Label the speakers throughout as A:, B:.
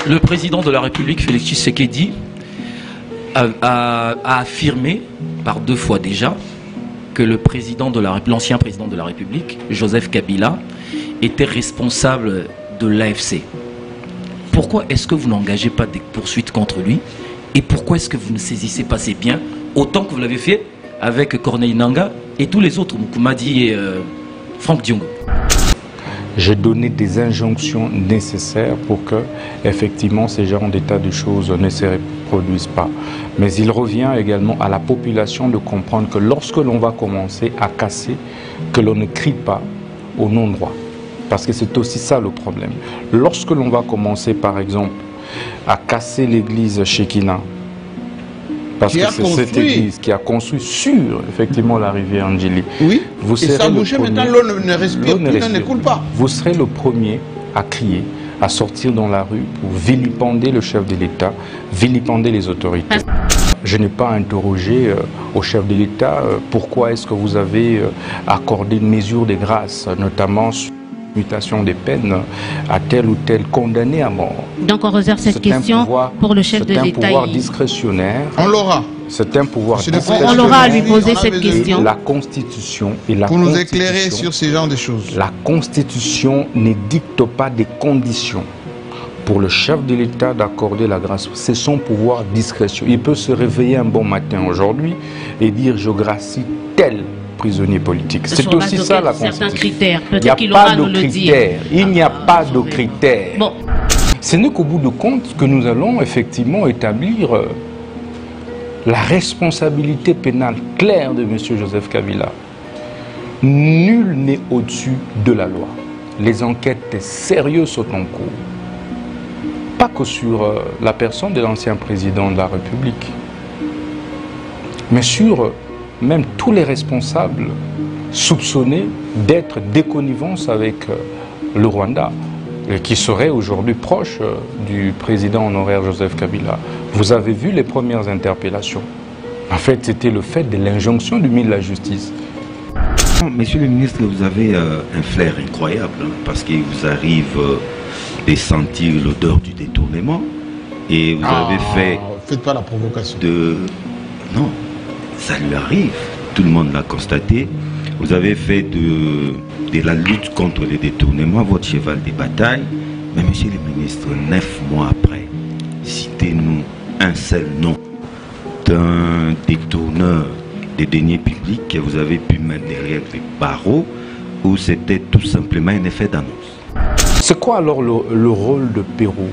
A: Le président de la République, Félix Tshisekedi, a affirmé par 2 fois déjà que l'ancien président de la République, Joseph Kabila, était responsable de l'AFC. Pourquoi est-ce que vous n'engagez pas des poursuites contre lui? Et pourquoi est-ce que vous ne saisissez pas ces biens autant que vous l'avez fait avec Corneille Nangaa et tous les autres, Moukoumadi et Franck Diongo?
B: J'ai donné des injonctions nécessaires pour que, effectivement, ces genres d'état de choses ne se reproduisent pas. Mais il revient également à la population de comprendre que lorsque l'on va commencer à casser, que l'on ne crie pas au non-droit. Parce que c'est aussi ça le problème. Lorsque l'on va commencer, par exemple, à casser l'église Shekinah, parce que c'est cette église qui a construit sur, effectivement, la rivière Ndjili.
C: Oui,
B: vous serez
C: et ça a bouché, maintenant l'eau ne respire plus, ne coule pas.
B: Vous serez le premier à crier, à sortir dans la rue pour vilipender le chef de l'État, vilipender les autorités. Je n'ai pas interrogé au chef de l'État pourquoi est-ce que vous avez accordé une mesure de grâce, notamment sur la mutation des peines à tel ou tel condamné à mort.
D: Donc on réserve cette question pour le chef de l'État.
B: C'est un pouvoir discrétionnaire.
C: On l'aura.
B: C'est un pouvoir discrétionnaire.
D: On aura à lui poser cette question.
B: La Constitution et la
C: pour nous éclairer sur ces genres de choses.
B: La Constitution ne dicte pas des conditions pour le chef de l'État d'accorder la grâce. C'est son pouvoir discrétion. Il peut se réveiller un bon matin aujourd'hui et dire je gracie tel prisonnier politique. C'est aussi ça la Constitution.
D: Critères.
B: Il n'y a pas de critères. Il n'y a pas de critères.
D: Bon.
B: Ce n'est qu'au bout de compte que nous allons effectivement établir la responsabilité pénale claire de M. Joseph Kabila. Nul n'est au-dessus de la loi. Les enquêtes sérieuses sont en cours. Pas que sur la personne de l'ancien président de la République, mais sur même tous les responsables soupçonnés d'être déconnivence avec le Rwanda, et qui seraient aujourd'hui proches du président honoraire Joseph Kabila. Vous avez vu les premières interpellations. En fait, c'était le fait de l'injonction du ministre de la Justice.
E: Monsieur le ministre, vous avez un flair incroyable, hein, parce qu'il vous arrive de sentir l'odeur du détournement, et vous avez fait...
C: Faites pas la provocation.
E: Non, ça lui arrive, tout le monde l'a constaté. Vous avez fait de la lutte contre les détournements votre cheval de bataille. Mais monsieur le ministre, 9 mois après, citez-nous un seul nom d'un détourneur des deniers publics que vous avez pu mettre derrière les barreaux, ou c'était tout simplement un effet d'annonce.
B: C'est quoi alors le rôle de Pérou?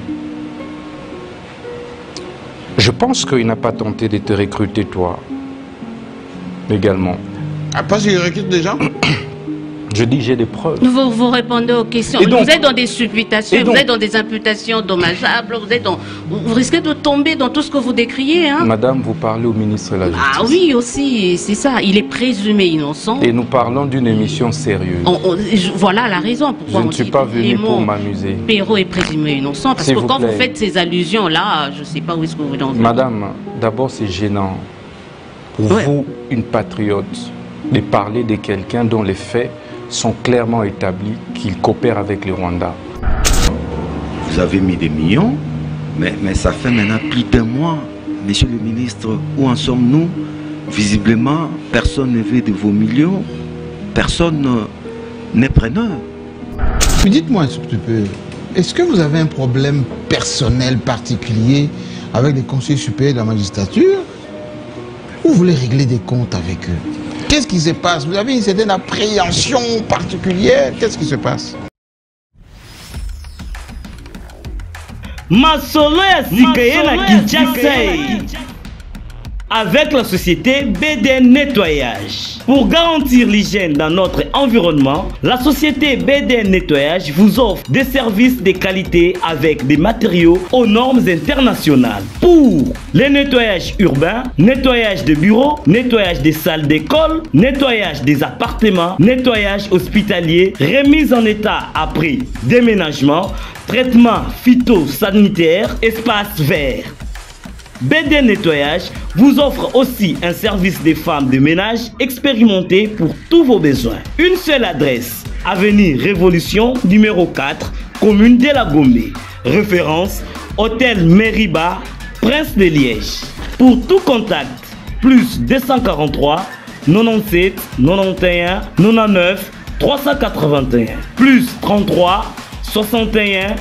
B: Je pense qu'il n'a pas tenté de te recruter toi également.
C: Ah, parce qu'il recrute des gens?
B: Je dis j'ai des preuves.
D: Vous répondez aux questions. Donc, vous êtes dans des supputations, vous êtes dans des imputations dommageables, vous risquez de tomber dans tout ce que vous décriez. Hein?
B: Madame, vous parlez au ministre de la Justice.
D: Ah oui, aussi, c'est ça. Il est présumé innocent.
B: Et nous parlons d'une émission sérieuse.
D: Voilà la raison pourquoi
B: je ne suis pas venu pour m'amuser.
D: Perrault est présumé innocent, parce que quand vous faites ces allusions-là, je ne sais pas où est-ce que vous en venez.
B: Madame, d'abord c'est gênant pour vous, une patriote, de parler de quelqu'un dont les faits sont clairement établis qu'il coopère avec les Rwandais.
E: Vous avez mis des millions, mais ça fait maintenant plus d'1 mois. Monsieur le ministre, où en sommes-nous? Visiblement, personne ne veut de vos millions, personne n'est preneur.
C: Mais dites-moi un petit peu, est-ce que vous avez un problème personnel particulier avec les conseillers supérieurs de la magistrature, ou vous voulez régler des comptes avec eux? Qu'est-ce qui se passe? Vous avez une certaine appréhension particulière? Qu'est-ce qui se passe?
F: Avec la société BDN Nettoyage. Pour garantir l'hygiène dans notre environnement, la société BDN Nettoyage vous offre des services de qualité avec des matériaux aux normes internationales. Pour les nettoyages urbains, nettoyage de bureaux, nettoyage des salles d'école, nettoyage des appartements, nettoyage hospitalier, remise en état après déménagement, traitement phytosanitaire, espace vert. BDN Nettoyage vous offre aussi un service des femmes de ménage expérimentées pour tous vos besoins. Une seule adresse, avenue Révolution numéro 4, commune de la Gombe. Référence Hôtel Meriba, Prince de Liège. Pour tout contact, plus 243 97 91 99 381, plus 33 61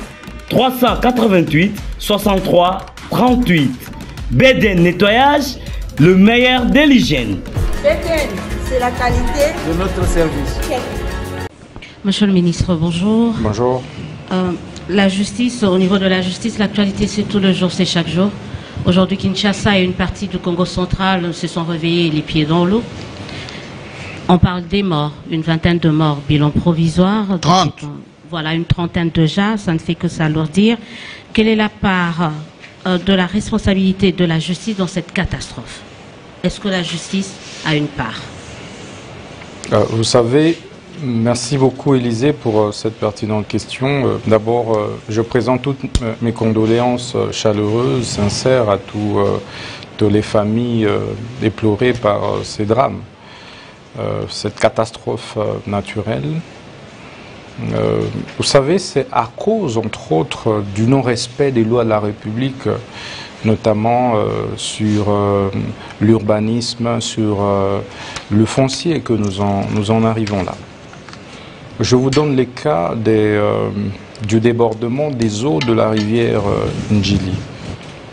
F: 388 63 38. BDN Nettoyage, le meilleur de l'hygiène.
G: BDN, c'est la qualité de notre service.
D: Monsieur le ministre, bonjour.
B: Bonjour.
D: La justice, au niveau de la justice, l'actualité c'est tout le jour, c'est chaque jour. Aujourd'hui, Kinshasa et une partie du Congo central se sont réveillés les pieds dans l'eau. On parle des morts, une vingtaine de morts, bilan provisoire.
C: 30.
D: Voilà, une trentaine déjà, ça ne fait que s'alourdir. Quelle est la part de la responsabilité de la justice dans cette catastrophe? Est-ce que la justice a une part?
B: Vous savez, merci beaucoup Élisée pour cette pertinente question. D'abord, je présente toutes mes condoléances chaleureuses, sincères à toutes les familles éplorées par ces drames. Cette catastrophe naturelle. Vous savez, c'est à cause, entre autres, du non-respect des lois de la République, notamment sur l'urbanisme, sur le foncier, que nous en arrivons là. Je vous donne les cas du débordement des eaux de la rivière Ndjili.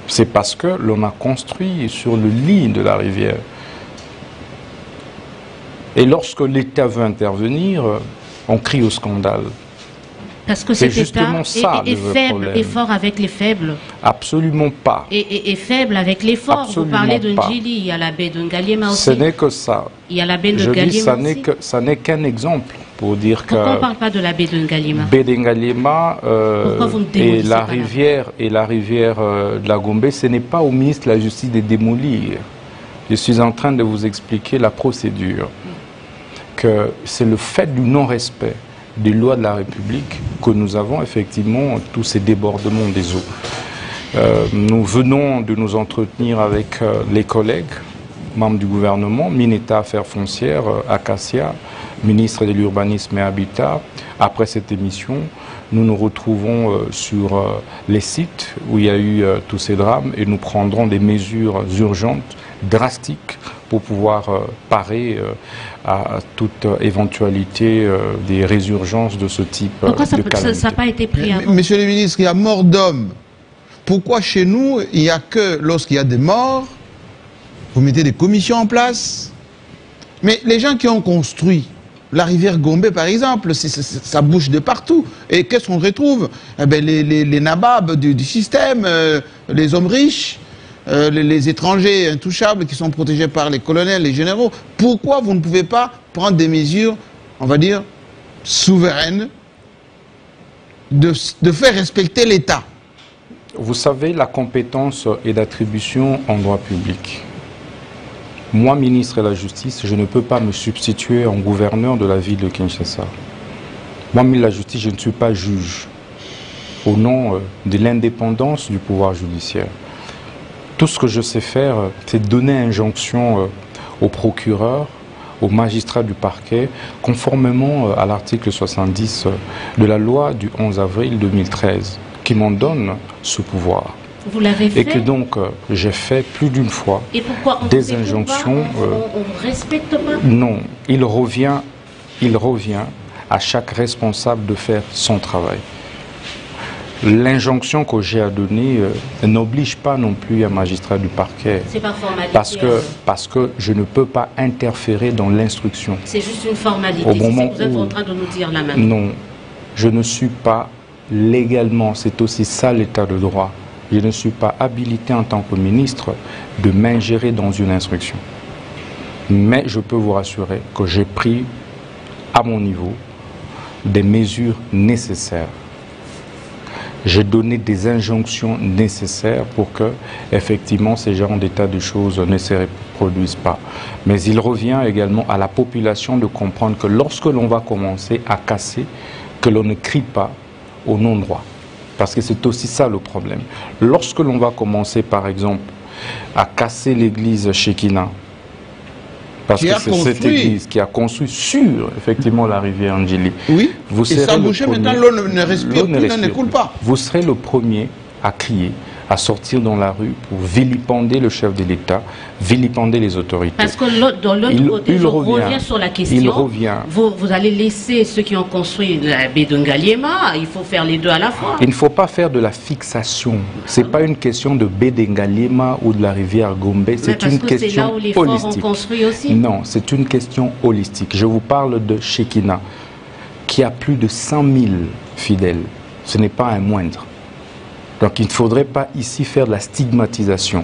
B: C'est parce que l'on a construit sur le lit de la rivière. Et lorsque l'État veut intervenir, on crie au scandale.
D: Parce que cet État est faible et fort avec les faibles.
B: Absolument pas.
D: Et faible avec les forts. Vous parlez de Ndjili, il y a la baie de Ngaliema aussi.
B: Ce n'est que ça.
D: Il y a la baie de Ngaliema aussi.
B: Ça n'est qu'un exemple pour dire que...
D: Pourquoi on ne parle pas de la baie de Ngaliema?
B: Baie de Ngaliema et la rivière de la Gombe, ce n'est pas au ministre de la Justice de démolir. Je suis en train de vous expliquer la procédure. Que c'est le fait du non-respect des lois de la République que nous avons effectivement tous ces débordements des eaux. Nous venons de nous entretenir avec les collègues, membres du gouvernement, Mineta Affaires Foncières, Acacia, ministre de l'Urbanisme et Habitat. Après cette émission, nous nous retrouvons sur les sites où il y a eu tous ces drames et nous prendrons des mesures urgentes, drastiques, pour pouvoir parer à toute éventualité des résurgences de ce type de calamité.
D: Pourquoi ça n'a pas été pris avant?
C: Monsieur le ministre, il y a mort d'hommes. Pourquoi chez nous, il n'y a que lorsqu'il y a des morts, vous mettez des commissions en place? Mais les gens qui ont construit la rivière Gombe, par exemple, ça bouge de partout. Et qu'est-ce qu'on retrouve? Eh bien, les nababs du système, les hommes riches, les étrangers intouchables qui sont protégés par les colonels, les généraux. Pourquoi vous ne pouvez pas prendre des mesures, on va dire, souveraines, de faire respecter l'État?
B: Vous savez, la compétence est d'attribution en droit public. Moi, ministre de la Justice, je ne peux pas me substituer en gouverneur de la ville de Kinshasa. Moi, ministre de la Justice, je ne suis pas juge au nom de l'indépendance du pouvoir judiciaire. Tout ce que je sais faire, c'est donner injonction au procureur, aux magistrats du parquet, conformément à l'article 70 de la loi du 11 avril 2013, qui m'en donne ce pouvoir.
D: Vous l'avez fait?
B: Et que donc, j'ai fait plus d'une fois des injonctions.
D: On ne respecte pas?
B: Non, il revient à chaque responsable de faire son travail. L'injonction que j'ai à donner n'oblige pas non plus un magistrat du parquet.
D: C'est pas formalité.
B: Parce que je ne peux pas interférer dans l'instruction.
D: C'est juste une formalité. C'est ce que vous êtes en train de nous dire là maintenant.
B: Non, je ne suis pas légalement, c'est aussi ça l'état de droit. Je ne suis pas habilité en tant que ministre de m'ingérer dans une instruction. Mais je peux vous rassurer que j'ai pris à mon niveau des mesures nécessaires. J'ai donné des injonctions nécessaires pour que, effectivement, ces genres d'état de choses ne se reproduisent pas. Mais il revient également à la population de comprendre que lorsque l'on va commencer à casser, que l'on ne crie pas au non-droit. Parce que c'est aussi ça le problème. Lorsque l'on va commencer, par exemple, à casser l'église Shekinah, parce que c'est cette église qui a construit sur, effectivement, la rivière Ndjili.
C: Oui, et ça a bouché, maintenant l'eau ne respire plus, l'eau ne coule pas.
B: Vous serez le premier à crier, à sortir dans la rue pour vilipender le chef de l'État, vilipender les autorités.
D: Parce que dans l'autre côté, je reviens sur la question.
B: Il revient.
D: Vous allez laisser ceux qui ont construit la baie de Ngaliema, il faut faire les deux à la fois.
B: Il ne faut pas faire de la fixation. Ce n'est pas une question de baie de Ngaliema ou de la rivière Gombe, c'est une question
D: là où les forts ont construit aussi.
B: Non, c'est une question holistique. Je vous parle de Shekina, qui a plus de 100 000 fidèles. Ce n'est pas un moindre. Donc il ne faudrait pas ici faire de la stigmatisation.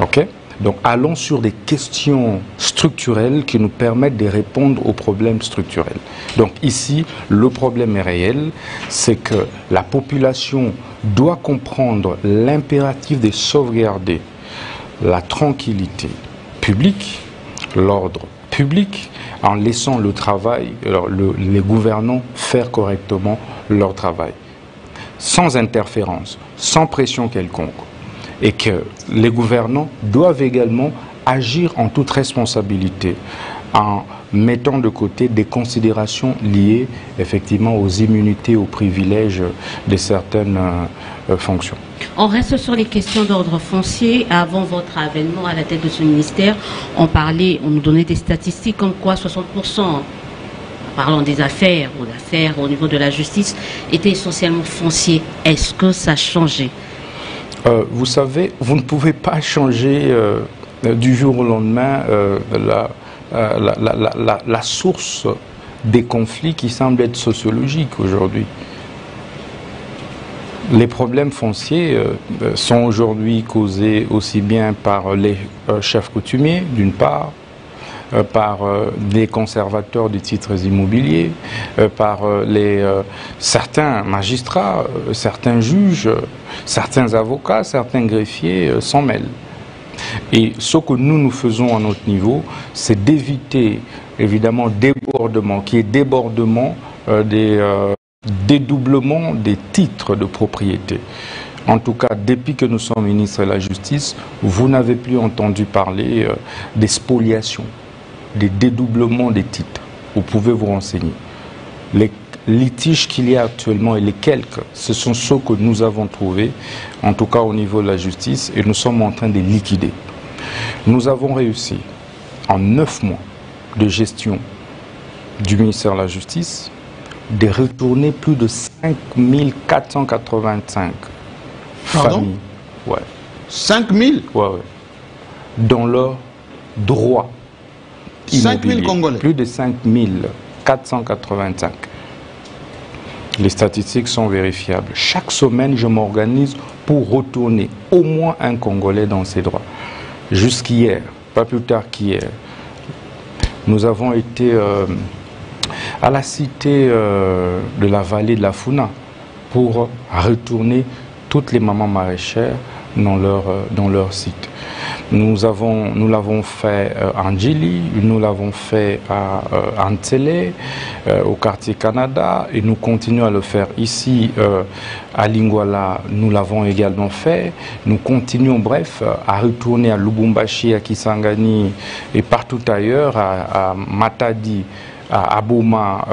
B: Ok? Donc allons sur des questions structurelles qui nous permettent de répondre aux problèmes structurels. Donc ici, le problème est réel, c'est que la population doit comprendre l'impératif de sauvegarder la tranquillité publique, l'ordre public, en laissant le travail, les gouvernants faire correctement leur travail, sans interférence, sans pression quelconque. Et que les gouvernants doivent également agir en toute responsabilité, en mettant de côté des considérations liées effectivement aux immunités, aux privilèges de certaines fonctions.
D: On reste sur les questions d'ordre foncier. Avant votre avènement à la tête de ce ministère, on nous donnait des statistiques comme quoi 60%, parlant des affaires ou d'affaires au niveau de la justice, étaient essentiellement fonciers. Est-ce que ça a changé?
B: Vous savez, vous ne pouvez pas changer du jour au lendemain la source des conflits qui semblent être sociologiques aujourd'hui. Les problèmes fonciers sont aujourd'hui causés aussi bien par les chefs coutumiers, d'une part, par les conservateurs des titres immobiliers, par certains magistrats, certains juges, certains avocats, certains greffiers s'en mêlent. Et ce que nous faisons à notre niveau, c'est d'éviter évidemment débordement, qui est débordement des dédoublement des titres de propriété. En tout cas, depuis que nous sommes ministres de la Justice, vous n'avez plus entendu parler des spoliations, des dédoublements des titres. Vous pouvez vous renseigner. Les litiges qu'il y a actuellement et les quelques, ce sont ceux que nous avons trouvés, en tout cas au niveau de la justice, et nous sommes en train de les liquider. Nous avons réussi, en 9 mois de gestion du ministère de la Justice, de retourner plus de 5485 familles. Ouais.
C: 5000
B: ouais. Dans leurs droits.
C: 5000 Congolais.
B: Plus de 5485. Les statistiques sont vérifiables. Chaque semaine, je m'organise pour retourner au moins un Congolais dans ses droits. Jusqu'hier, pas plus tard qu'hier, nous avons été à la cité de la vallée de la Funa pour retourner toutes les mamans maraîchères dans leur site. Nous l'avons fait à Ndjili, nous l'avons fait à Antsele, au quartier Canada, et nous continuons à le faire ici à Lingwala. Nous l'avons également fait. Nous continuons, bref, à retourner à Lubumbashi, à Kisangani et partout ailleurs, à Matadi, à Boma,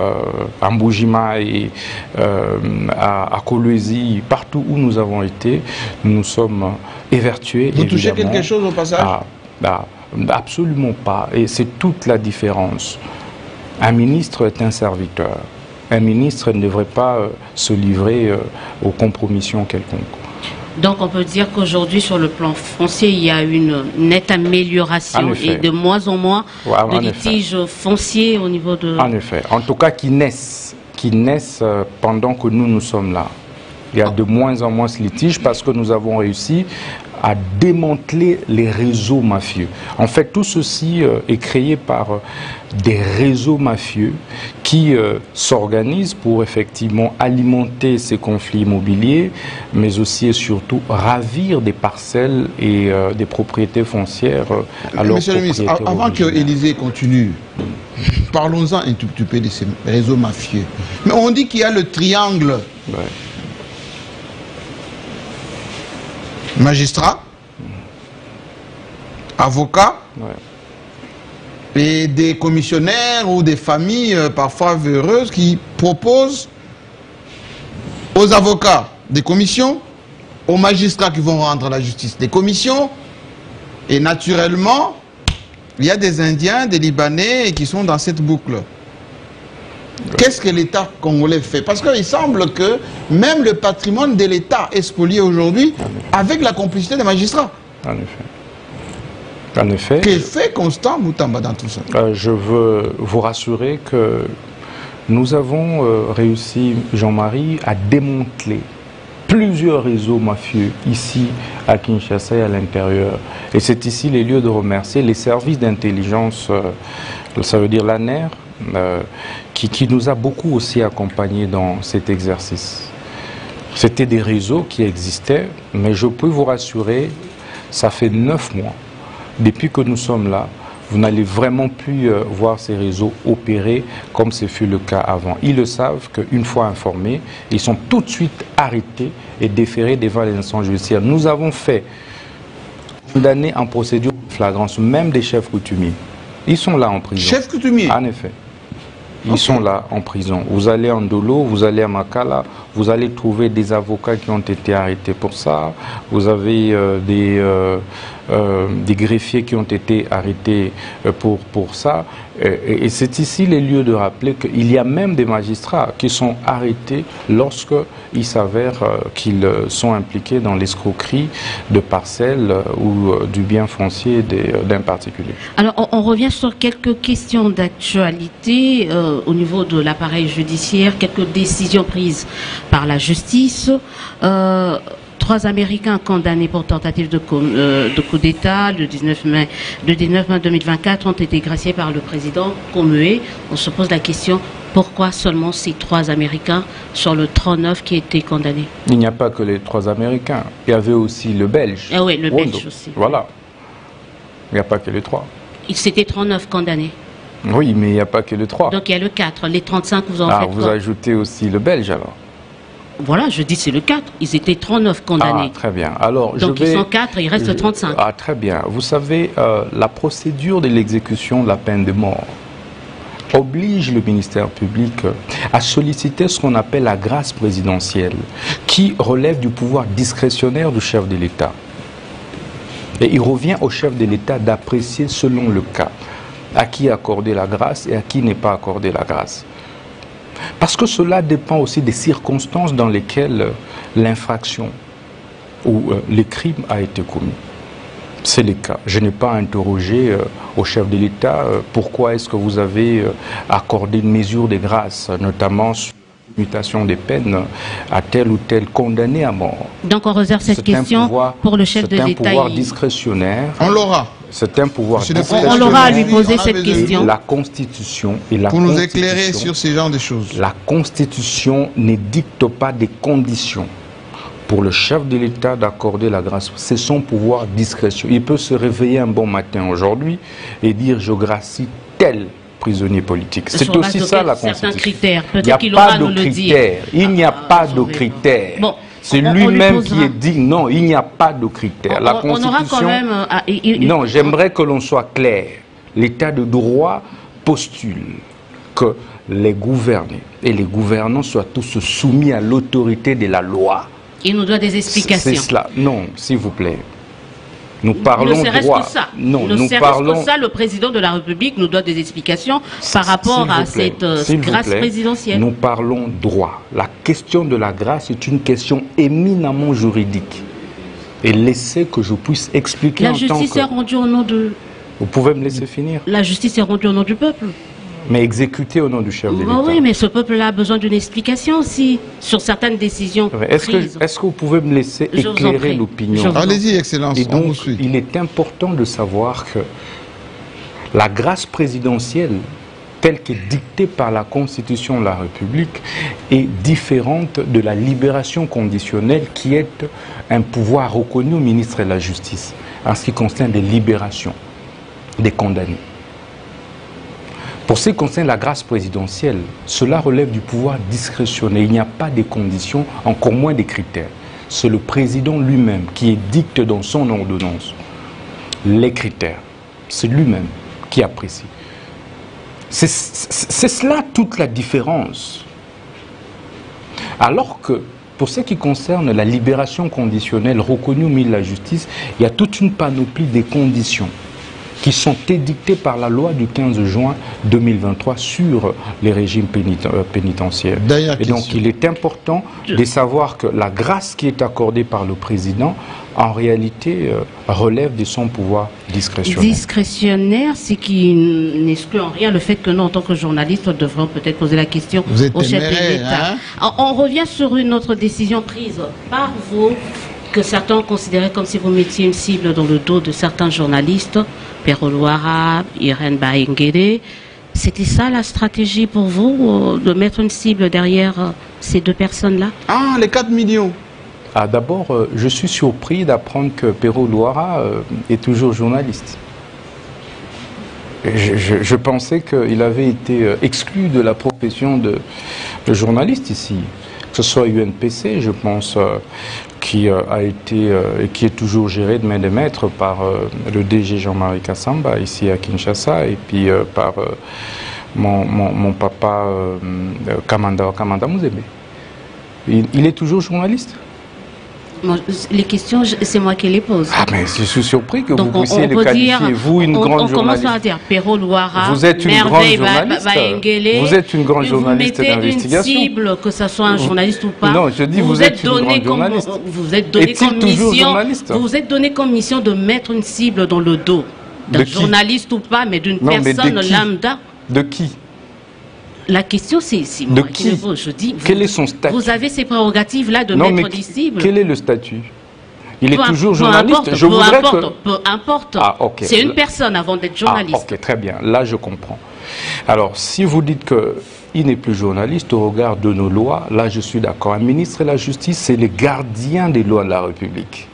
B: à Mbujima et à Kolwezi, partout où nous avons été, nous sommes évertués.
C: Vous touchez quelque chose au passage?
B: Absolument pas. Et c'est toute la différence. Un ministre est un serviteur. Un ministre ne devrait pas se livrer aux compromissions quelconques.
D: Donc on peut dire qu'aujourd'hui sur le plan foncier, il y a une nette amélioration et de moins en moins de litiges fonciers au niveau de...
B: En effet. En tout cas qui naissent pendant que nous sommes là. Il y a de moins en moins de litiges parce que nous avons réussi à démanteler les réseaux mafieux. En fait, tout ceci est créé par des réseaux mafieux qui s'organisent pour effectivement alimenter ces conflits immobiliers, mais aussi et surtout ravir des parcelles et des propriétés foncières à leurs
C: Monsieur le ministre, avant que Élysée continue, parlons-en un tout petit peu de ces réseaux mafieux. Mais on dit qu'il y a le triangle.
B: Ouais.
C: Magistrats, avocats, et des commissionnaires ou des familles parfois véreuses qui proposent aux avocats des commissions, aux magistrats qui vont rendre la justice des commissions, et naturellement, il y a des Indiens, des Libanais qui sont dans cette boucle. Qu'est-ce que l'État congolais fait? Parce qu'il semble que même le patrimoine de l'État est spolié aujourd'hui avec la complicité des magistrats.
B: En effet. En effet.
C: Quel fait Constant Boutamba dans tout ça?
B: Je veux vous rassurer que nous avons réussi, Jean-Marie, à démanteler plusieurs réseaux mafieux ici à Kinshasa et à l'intérieur. Et c'est ici les lieux de remercier les services d'intelligence, ça veut dire l'ANER, qui nous a beaucoup aussi accompagnés dans cet exercice. C'était des réseaux qui existaient, mais je peux vous rassurer, ça fait 9 mois, depuis que nous sommes là, vous n'allez vraiment plus voir ces réseaux opérer comme ce fut le cas avant. Ils le savent qu'une fois informés, ils sont tout de suite arrêtés et déférés devant les instances judiciaires. Nous avons fait condamner en procédure de flagrance, même des chefs coutumiers. Ils sont là en prison.
C: Chefs coutumiers?
B: En effet. Ils sont là en prison. Vous allez en Ndolo, vous allez à Makala, vous allez trouver des avocats qui ont été arrêtés pour ça. Vous avez des greffiers qui ont été arrêtés pour ça. Et c'est ici les lieux de rappeler qu'il y a même des magistrats qui sont arrêtés lorsqu'il s'avère qu'ils sont impliqués dans l'escroquerie de parcelles ou du bien foncier d'un particulier. Alors,
D: on revient sur quelques questions d'actualité au niveau de l'appareil judiciaire, quelques décisions prises par la justice. 3 Américains condamnés pour tentative de coup d'État le 19 mai 2024 ont été graciés par le président Komeé. On se pose la question, pourquoi seulement ces 3 Américains sur le 39 qui étaient condamnés?
B: Il n'y a pas que les 3 Américains, il y avait aussi le Belge.
D: Ah oui, le Belge aussi.
B: Voilà. Il n'y a pas que les 3.
D: C'était 39 condamnés.
B: Oui, mais il n'y a pas que les 3.
D: Donc il y a le 4, les 35 vous en faites
B: vous
D: quoi?
B: ajoutez aussi le Belge alors.
D: Voilà, je dis c'est le 4. Ils étaient 39 condamnés.
B: Ah, très bien. Alors,
D: donc ils sont 4 et il reste 35.
B: Ah, très bien. Vous savez, la procédure de l'exécution de la peine de mort oblige le ministère public à solliciter ce qu'on appelle la grâce présidentielle, qui relève du pouvoir discrétionnaire du chef de l'État. Et il revient au chef de l'État d'apprécier selon le cas à qui accorder la grâce et à qui n'est pas accordé la grâce. Parce que cela dépend aussi des circonstances dans lesquelles l'infraction ou le crime a été commis. C'est le cas. Je n'ai pas interrogé au chef de l'État pourquoi est-ce que vous avez accordé une mesure de grâce, notamment sur la mutation des peines à tel ou tel condamné à mort.
D: Donc on réserve cette question pour le chef de l'État.
B: C'est un pouvoir discrétionnaire.
C: On l'aura.
B: C'est un pouvoir discrétionnaire.
D: On aura à lui poser cette question.
B: La Constitution et la
C: Pour nous éclairer sur ce genre de choses.
B: La Constitution ne dicte pas des conditions pour le chef de l'État d'accorder la grâce. C'est son pouvoir discrétion. Il peut se réveiller un bon matin aujourd'hui et dire je gracie tel prisonnier politique. C'est aussi ça la Constitution.
D: Critères.
B: Il n'y a pas de critères. Il n'y a pas de critères.
D: Bon.
B: C'est lui-même qui est dit non, il n'y a pas de critères. La Constitution.
D: On aura quand même.
B: Non, j'aimerais que l'on soit clair. L'État de droit postule que les gouvernés et les gouvernants soient tous soumis à l'autorité de la loi.
D: Il nous doit des explications.
B: C'est cela. Non, s'il vous plaît. Nous parlons droit.
D: Non, nous parlons que ça. Le président de la République nous doit des explications par rapport à cette grâce présidentielle.
B: Nous parlons droit. La question de la grâce est une question éminemment juridique. Et laissez que je puisse expliquer en tant que...
D: La justice est rendue au nom de...
B: Vous pouvez me laisser finir?
D: La justice est rendue au nom du peuple.
B: Mais exécutée au nom du chef de l'État.
D: Oui, mais ce peuple-là a besoin d'une explication aussi sur certaines décisions prises.
B: Est-ce que vous pouvez me laisser éclairer l'opinion?
C: Allez-y, Excellence.
B: Et donc, il est important de savoir que la grâce présidentielle, telle qu'est dictée par la Constitution de la République, est différente de la libération conditionnelle qui est un pouvoir reconnu au ministre de la Justice en ce qui concerne des libérations des condamnés. Pour ce qui concerne la grâce présidentielle, cela relève du pouvoir discrétionnaire. Il n'y a pas de conditions, encore moins des critères. C'est le président lui-même qui dicte dans son ordonnance les critères. C'est lui-même qui apprécie. C'est cela toute la différence. Alors que pour ce qui concerne la libération conditionnelle reconnue au milieu de la justice, il y a toute une panoplie des conditions qui sont édictées par la loi du 15 juin 2023 sur les régimes pénitentiaires. Et donc il est important de savoir que la grâce qui est accordée par le président, en réalité, relève de son pouvoir discrétionnaire.
D: Discrétionnaire, c'est qui n'exclut en rien le fait que nous, en tant que journalistes, nous devrons peut-être poser la question au chef de l'État. Hein? On revient sur une autre décision prise par vous, que certains ont considéré comme si vous mettiez une cible dans le dos de certains journalistes, Pero Luara, Irène Baingere. C'était ça la stratégie pour vous, de mettre une cible derrière ces deux personnes-là?
C: Ah, les 4 millions.
B: Ah, d'abord, je suis surpris d'apprendre que Pero Luara est toujours journaliste. Je pensais qu'il avait été exclu de la profession de journaliste ici. Que ce soit UNPC, je pense, qui a été et qui est toujours géré de main de maître par le DG Jean-Marie Kassamba ici à Kinshasa, et puis par mon papa Kamanda Mouzebe. Il est toujours journaliste.
D: Les questions, c'est moi qui les pose.
B: Ah, mais je suis surpris que vous puissiez le qualifier, vous, une grande journaliste. On commence par dire
D: Pero Luara,
B: vous êtes une grande journaliste. Vous êtes une grande journaliste d'investigation.
D: Vous mettez une cible, que ce soit un journaliste ou pas.
B: Non, je dis vous êtes une grande journaliste.
D: Vous êtes donné comme mission. Vous êtes donné comme mission de mettre une cible dans le dos d'un journaliste ou pas, mais d'une personne lambda.
B: De qui?
D: La question, c'est moi qui pose. Je dis,
B: quel est son statut?
D: Vous avez ces prérogatives-là de mettre des cibles.
B: Quel est le statut? Il est toujours journaliste.
D: Peu importe.
B: Ah, okay.
D: C'est une personne avant d'être journaliste.
B: Ah, ok, très bien. Là, je comprends. Alors, si vous dites qu'il n'est plus journaliste au regard de nos lois, là, je suis d'accord. Un ministre de la Justice, c'est le gardien des lois de la République.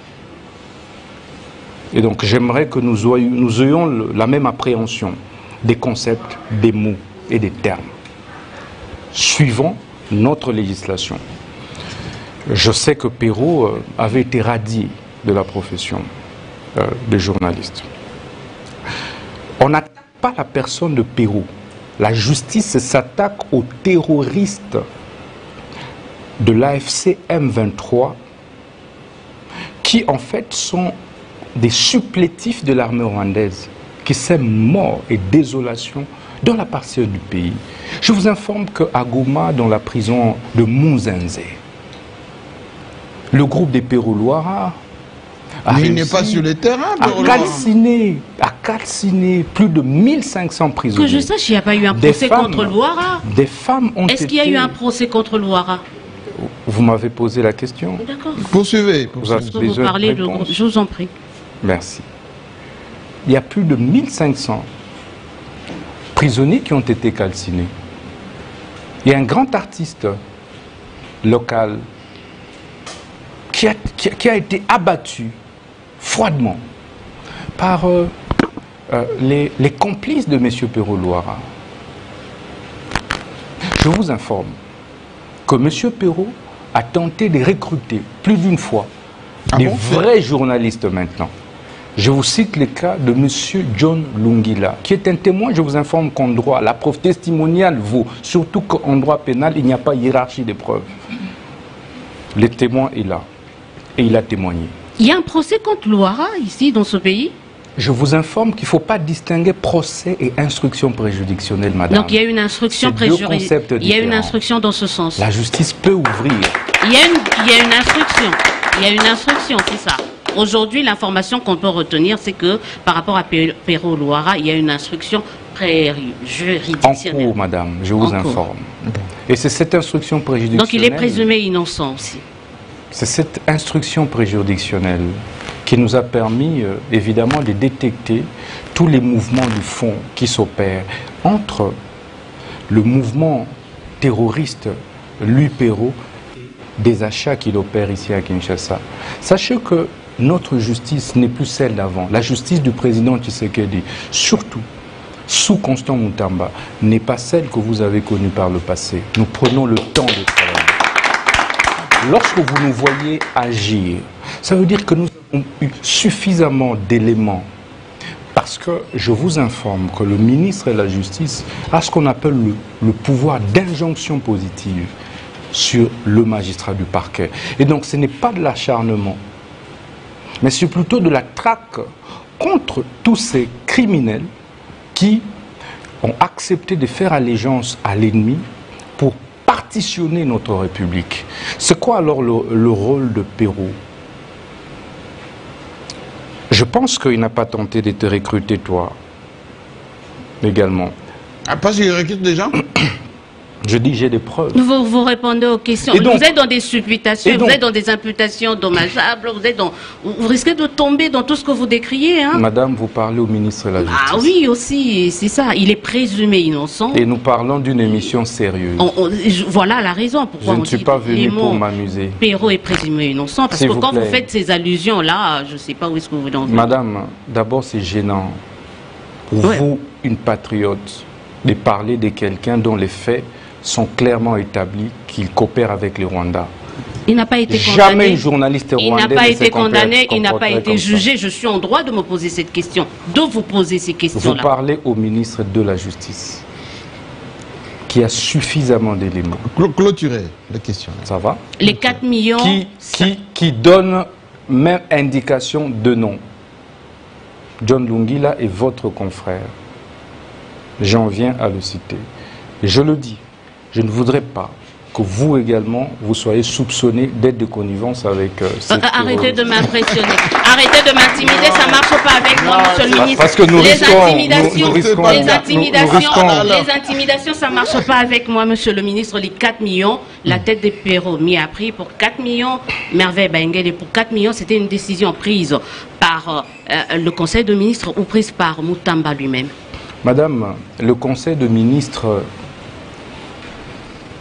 B: Et donc, j'aimerais que nous ayons la même appréhension des concepts, des mots et des termes, suivant notre législation. Je sais que Pero avait été radié de la profession de journaliste. On n'attaque pas la personne de Pero. La justice s'attaque aux terroristes de l'AFC M23 qui en fait sont des supplétifs de l'armée rwandaise qui sèment mort et désolation dans la partie du pays. Je vous informe qu'à Goma, dans la prison de Munzenze, le groupe des Pero Luara
C: il n'est pas sur le terrain,
B: a calciné plus de 1500 prisonniers.
D: Que je sache, il n'y a pas eu un procès contre Luara.
B: Des femmes ont été...
D: Est-ce qu'il y a eu un procès contre Luara?
B: Vous m'avez posé la question.
D: D'accord.
C: Poursuivez.
D: Vous parlez de... Je vous en prie.
B: Merci. Il y a plus de 1500 prisonniers qui ont été calcinés. Il y a un grand artiste local qui a été abattu froidement par les complices de M. Pero Luara. Je vous informe que M. Pero a tenté de recruter plus d'une fois des vrais journalistes maintenant. Je vous cite le cas de M. John Lungila, qui est un témoin. Je vous informe qu'en droit, la preuve testimoniale vaut, surtout qu'en droit pénal, il n'y a pas hiérarchie des preuves. Le témoin est là, et il a témoigné.
D: Il y a un procès contre Luara, ici, dans ce pays?
B: Je vous informe qu'il ne faut pas distinguer procès et instruction préjuridictionnelle, madame.
D: Donc il y a une instruction préjuridictionnelle. Il y a une instruction dans ce sens.
B: La justice peut ouvrir.
D: Il y a une instruction. Il y a une instruction, c'est ça. Aujourd'hui, l'information qu'on peut retenir, c'est que par rapport à Pero Luara, il y a une instruction préjuridictionnelle.
B: En cours, madame, je vous informe. Et c'est cette instruction préjuridictionnelle...
D: Donc il est présumé innocent aussi.
B: C'est cette instruction préjuridictionnelle qui nous a permis, évidemment, de détecter tous les mouvements du fond qui s'opèrent entre le mouvement terroriste, l'UPERO, des achats qu'il opère ici à Kinshasa. Sachez que notre justice n'est plus celle d'avant. La justice du président Tshisekedi, surtout sous Constant Moutamba, n'est pas celle que vous avez connue par le passé. Nous prenons le temps de travailler. Lorsque vous nous voyez agir, ça veut dire que nous avons eu suffisamment d'éléments. Parce que je vous informe que le ministre de la Justice a ce qu'on appelle le pouvoir d'injonction positive sur le magistrat du parquet. Et donc ce n'est pas de l'acharnement, mais c'est plutôt de la traque contre tous ces criminels qui ont accepté de faire allégeance à l'ennemi pour partitionner notre République. C'est quoi alors le rôle de Perrault? Je pense qu'il n'a pas tenté de te recruter, toi, également.
C: Ah, parce qu'il recrute des gens?
B: Je dis, j'ai des preuves.
D: Vous répondez aux questions.
B: Et donc,
D: vous êtes dans des supputations, vous êtes dans des imputations dommageables, vous risquez de tomber dans tout ce que vous décriez. Hein?
B: Madame, vous parlez au ministre de la Justice.
D: Ah oui, aussi, c'est ça. Il est présumé innocent.
B: Et nous parlons d'une émission sérieuse.
D: Voilà la raison pourquoi
B: je ne suis pas venu pour m'amuser.
D: Perrault est présumé innocent, parce que quand vous faites ces allusions-là, je ne sais pas où est-ce que vous voulez en venir.
B: Madame, d'abord c'est gênant pour vous, une patriote, de parler de quelqu'un dont les faits sont clairement établis qu'il coopère avec les Rwandais.
D: Il n'a pas été condamné.
B: Jamais un journaliste rwandais
D: il n'a pas été condamné, il n'a pas
B: été
D: été jugé. Je suis en droit de me poser cette question, de vous poser ces questions-là.
B: Vous parlez au ministre de la Justice, qui a suffisamment d'éléments.
C: Clôturer la question.
B: Ça va?
D: Les 4 millions...
B: Qui donne même indication de nom. John Lungila est votre confrère. J'en viens à le citer. Et je le dis, je ne voudrais pas que vous également, vous soyez soupçonnés d'être de connivence avec
D: arrêtez de m'impressionner. Arrêtez de m'intimider, ça ne marche pas avec moi, monsieur le ministre.
B: Parce que nous
D: les intimidations, ça ne marche pas avec moi, monsieur le ministre. Les 4 millions, la tête de Perrault mis à prix pour 4 millions, Merveille Bengele pour 4 millions, c'était une décision prise par le Conseil de ministres ou prise par Moutamba lui-même.
B: Madame, le Conseil de ministres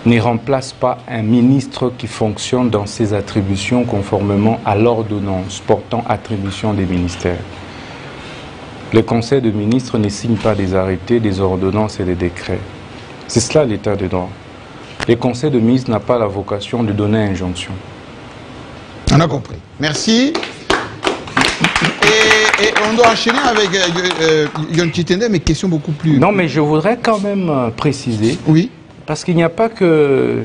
B: ne remplace pas un ministre qui fonctionne dans ses attributions conformément à l'ordonnance portant attribution des ministères. Le Conseil de ministres ne signe pas des arrêtés, des ordonnances et des décrets. C'est cela l'état de droit. Le Conseil de ministres n'a pas la vocation de donner injonction.
C: On a compris. Merci. Et on doit enchaîner avec Yon Chitende, mais question beaucoup plus...
B: Non, mais je voudrais quand même préciser...
C: Oui.
B: Parce qu'il n'y a pas que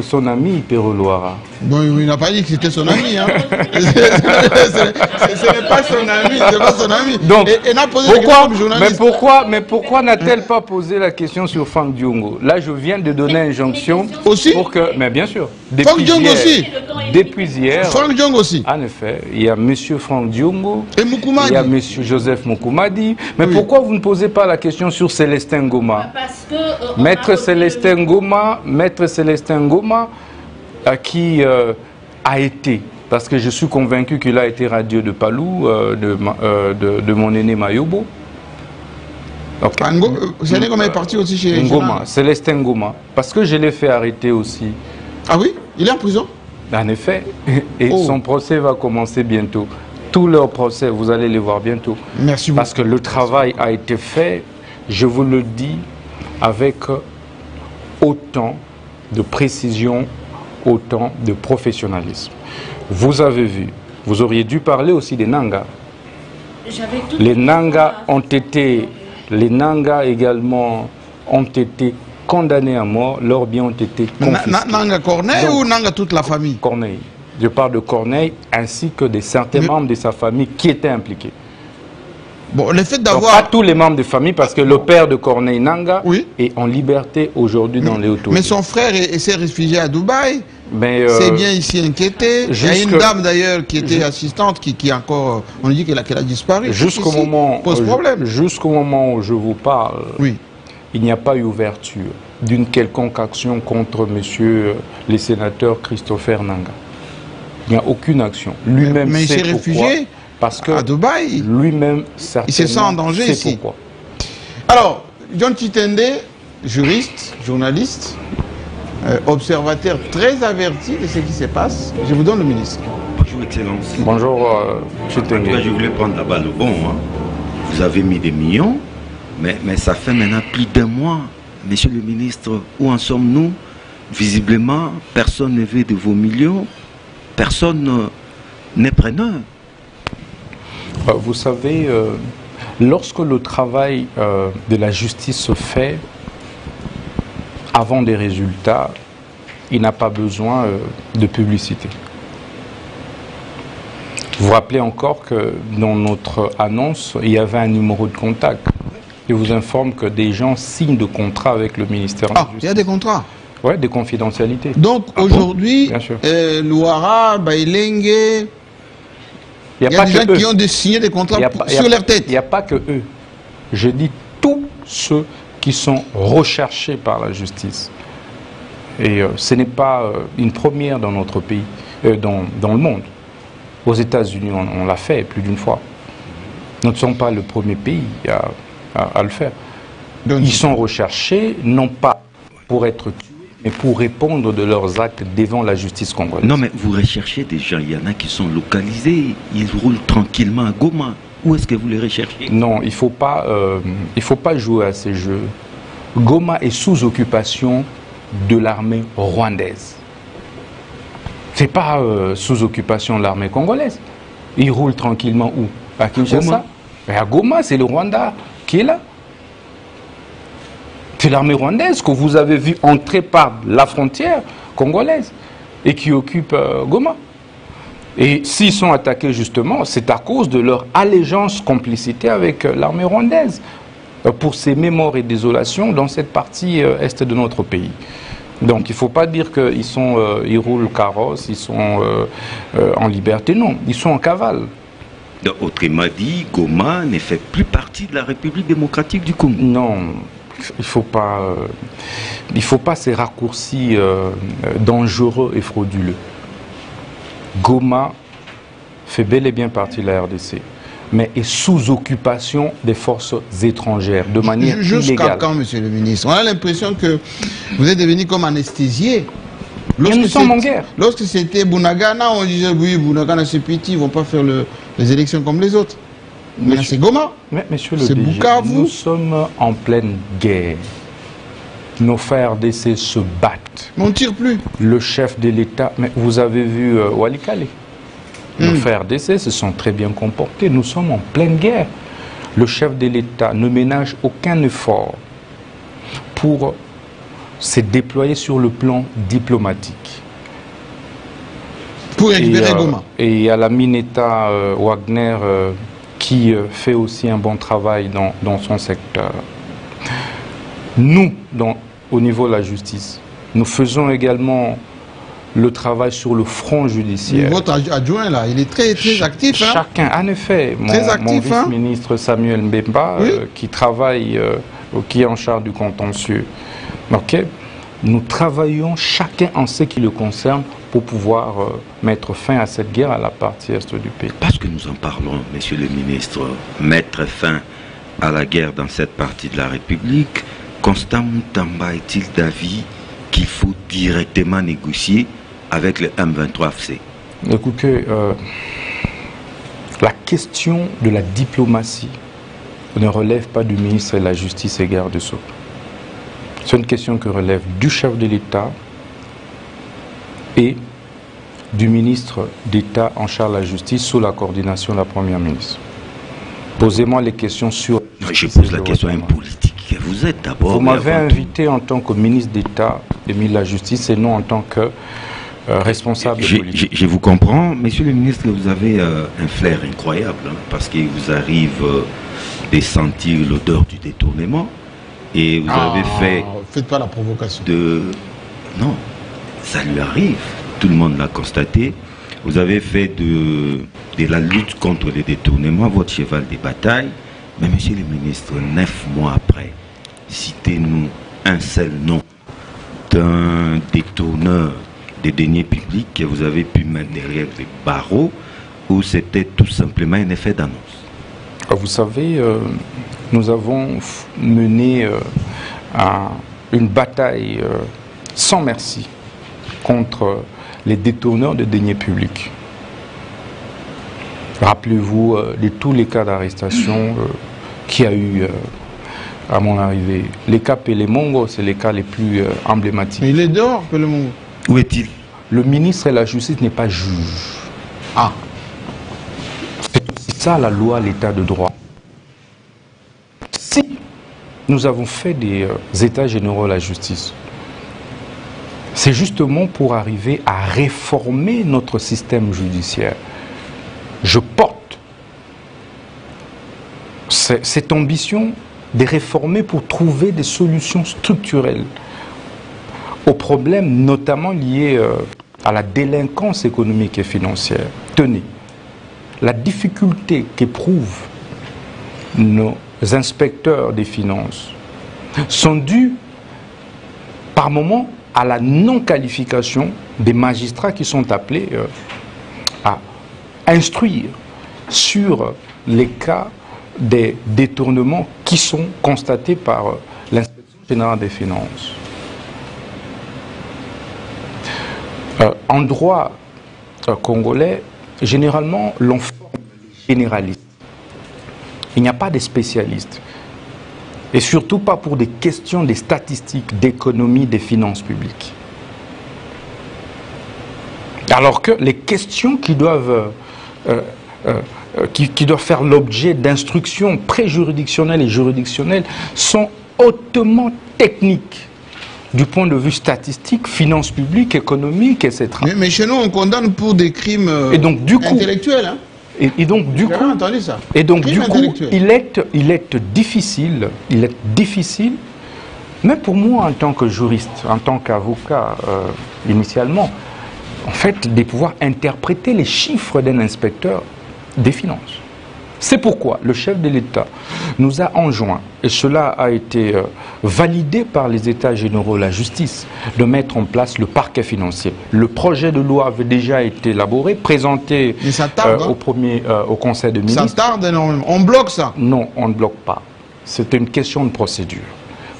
B: son ami Perrault Loara.
C: Bon, il n'a pas dit que c'était son ami. Hein. Ce n'est pas son ami, c'est pas son ami.
B: Donc,
C: et n'a posé pourquoi, comme journaliste.
B: Mais pourquoi n'a-t-elle pas posé la question sur Franck Diongo? Là, je viens de donner injonction
C: aussi
B: pour que, mais bien sûr.
C: Franck Diongo aussi.
B: Depuis hier.
C: Franck Diongo aussi.
B: En effet, il y a Monsieur Franck Diongo.
C: Et Moukoumadi.
B: Il y a Monsieur Joseph Moukoumadi. Mais oui. Pourquoi vous ne posez pas la question sur Célestin Goma?
D: Parce que
B: Maître Célestin Goma, qui a été, parce que je suis convaincu qu'il a été radieux de Palou, de mon aîné Mayobo.
C: Okay. Célestin Goma est parti aussi chez
B: Ngoma, Célestin Goma, parce que je l'ai fait arrêter aussi.
C: Ah oui? Il est en prison?
B: En effet, et son procès va commencer bientôt. Tous leurs procès, vous allez les voir bientôt.
C: Merci beaucoup.
B: Parce que le travail a été fait, je vous le dis, avec autant de précision, autant de professionnalisme. Vous avez vu, vous auriez dû parler aussi des Nangas. Les Nangas également ont été condamnés à mort, leurs biens ont été confisqués.
C: Nanga Corneille ou Nanga toute la famille?
B: Corneille. Je parle de Corneille ainsi que de certains membres de sa famille qui étaient impliqués.
C: Bon, le fait d'avoir...
B: Pas tous les membres de famille, parce que le père de Corneille Nanga est en liberté aujourd'hui dans les autorités.
C: Mais son frère s'est réfugié à Dubaï. C'est bien ici inquiété. Il y a une dame d'ailleurs qui était assistante qui encore... On dit qu'elle a disparu.
B: Jusqu'au moment,
C: pose problème.
B: Jusqu'au moment où je vous parle, il n'y a pas eu ouverture d'une quelconque action contre monsieur le sénateur Christopher Nanga. Il n'y a aucune action. Lui-même sait pourquoi.
C: Réfugié
B: parce que
C: à Dubaï,
B: lui-même certainement
C: il se sent en danger ici.
B: Pourquoi.
C: Alors, John Chitende, juriste, journaliste, observateur très averti de ce qui se passe. Je vous donne le ministre.
E: Bonjour, Excellence.
B: Bonjour, Chitende.
E: Je voulais prendre la balle au bon. Hein. Vous avez mis des millions, mais ça fait maintenant plus d'un mois. Monsieur le ministre, où en sommes-nous? Visiblement, personne ne veut de vos millions. Personne n'est preneur.
B: Vous savez, lorsque le travail de la justice se fait avant des résultats, il n'a pas besoin de publicité. Vous vous rappelez encore que dans notre annonce, il y avait un numéro de contact. Je vous informe que des gens signent de contrats avec le ministère de la Justice.
C: Il y a des contrats?
B: Oui, des confidentialités.
C: Donc aujourd'hui, Louara, Bailenge, il y a des gens qui ont signé des contrats sur leur tête.
B: Il n'y a pas que eux. Je dis tous ceux qui sont recherchés par la justice. Et ce n'est pas une première dans notre pays, dans le monde. Aux États-Unis, on l'a fait plus d'une fois. Nous ne sommes pas le premier pays à le faire. Donc, ils sont recherchés, non pas pour être tués, mais pour répondre de leurs actes devant la justice congolaise.
E: Non, mais vous recherchez des gens, il y en a qui sont localisés, ils roulent tranquillement à Goma. Où est-ce que vous les recherchez?
B: Non, il ne faut pas jouer à ces jeux. Goma est sous occupation de l'armée rwandaise. Ce n'est pas sous occupation de l'armée congolaise. Ils roulent tranquillement où? À Kinshasa? Mais à Goma, c'est le Rwanda qui est là. C'est l'armée rwandaise que vous avez vu entrer par la frontière congolaise et qui occupe Goma. Et s'ils sont attaqués justement, c'est à cause de leur allégeance, complicité avec l'armée rwandaise pour ces morts et désolations dans cette partie est de notre pays. Donc il ne faut pas dire qu'ils roulent carrosse, ils sont en liberté. Non, ils sont en cavale.
E: Autrement dit, Goma ne fait plus partie de la République démocratique du Congo.
B: Non, il ne faut pas ces raccourcis dangereux et frauduleux. Goma fait bel et bien partie de la RDC, mais est sous occupation des forces étrangères, de manière illégale.
C: Jusqu'à quand, monsieur le ministre? On a l'impression que vous êtes devenu comme anesthésié.
B: Nous sommes en guerre.
C: Lorsque c'était Bunagana, on disait oui, Bunagana c'est petit, ils ne vont pas faire les élections comme les autres. Mais c'est Goma.
B: Monsieur le DG, nous sommes en pleine guerre. Nos frères RDC se battent.
C: Mais on ne tire plus.
B: Le chef de l'État, mais vous avez vu Walikale. Nos frères RDC se sont très bien comportés. Nous sommes en pleine guerre. Le chef de l'État ne ménage aucun effort pour se déployer sur le plan diplomatique.
C: Pour récupérer Goma.
B: Et il y a la Mineta Wagner qui fait aussi un bon travail dans son secteur. Nous, au niveau de la justice, nous faisons également le travail sur le front judiciaire.
C: Votre adjoint, là, il est très actif.
B: Chacun, en effet. Mon vice-ministre Samuel Mbemba, qui travaille, qui est en charge du contentieux. Okay. Nous travaillons chacun en ce qui le concerne pour pouvoir mettre fin à cette guerre à la partie est du pays.
E: Parce que nous en parlons, monsieur le ministre, mettre fin à la guerre dans cette partie de la République, Constant Moutamba est-il d'avis qu'il faut directement négocier avec le M23FC?
B: Écoutez, la question de la diplomatie ne relève pas du ministre de la Justice et garde Sceaux. C'est une question qui relève du chef de l'État et du ministre d'État en charge de la justice sous la coordination de la Première ministre. Posez-moi les questions sur...
E: Je pose la question à un politique. Vous êtes d'abord...
B: Vous m'avez invité en tant que ministre d'État et ministre de la Justice et non en tant que responsable politique.
E: Je vous comprends. Monsieur le ministre, vous avez un flair incroyable parce qu'il vous arrive de sentir l'odeur du détournement. Et vous avez fait...
C: Faites pas la provocation.
E: Non, ça lui arrive. Tout le monde l'a constaté. Vous avez fait de la lutte contre les détournements votre cheval de bataille. Mais monsieur le ministre, 9 mois après, citez-nous un seul nom d'un détourneur des deniers publics que vous avez pu mettre derrière les barreaux ou c'était tout simplement un effet d'annonce?
B: Vous savez, nous avons mené une bataille sans merci contre les détourneurs de deniers publics. Rappelez-vous de tous les cas d'arrestation qu'il y a eu à mon arrivée. Les cas Pélémongo, c'est les cas les plus emblématiques.
C: Mais il est dehors, Pélémongo.
E: Où est-il?
B: Le ministre de la Justice n'est pas juge.
C: Ah.
B: C'est ça la loi, l'état de droit. Si nous avons fait des états généraux de la justice, c'est justement pour arriver à réformer notre système judiciaire. Je porte cette ambition de réformer pour trouver des solutions structurelles aux problèmes notamment liés à la délinquance économique et financière. Tenez, la difficulté qu'éprouvent nos inspecteurs des finances sont dues par moments à la non-qualification des magistrats qui sont appelés à instruire sur les cas des détournements qui sont constatés par l'inspection générale des finances. En droit congolais, généralement, l'on forme les généralistes. Il n'y a pas de spécialistes. Et surtout pas pour des questions des statistiques, d'économie, des finances publiques. Alors que les questions qui doivent, qui doivent faire l'objet d'instructions préjuridictionnelles et juridictionnelles sont hautement techniques du point de vue statistique, finances publiques, économiques, etc.
C: Mais chez nous, on condamne pour des crimes intellectuels. Hein.
B: Et donc du coup,
C: ça.
B: Et donc du coup, il est difficile, même pour moi en tant que juriste, en tant qu'avocat initialement, en fait, de pouvoir interpréter les chiffres d'un inspecteur des finances. C'est pourquoi le chef de l'État nous a enjoint, et cela a été validé par les États généraux de la justice, de mettre en place le parquet financier. Le projet de loi avait déjà été élaboré, présenté au Conseil des ministres.
C: Ça tarde énormément. On bloque ça?
B: Non, on ne bloque pas. C'est une question de procédure.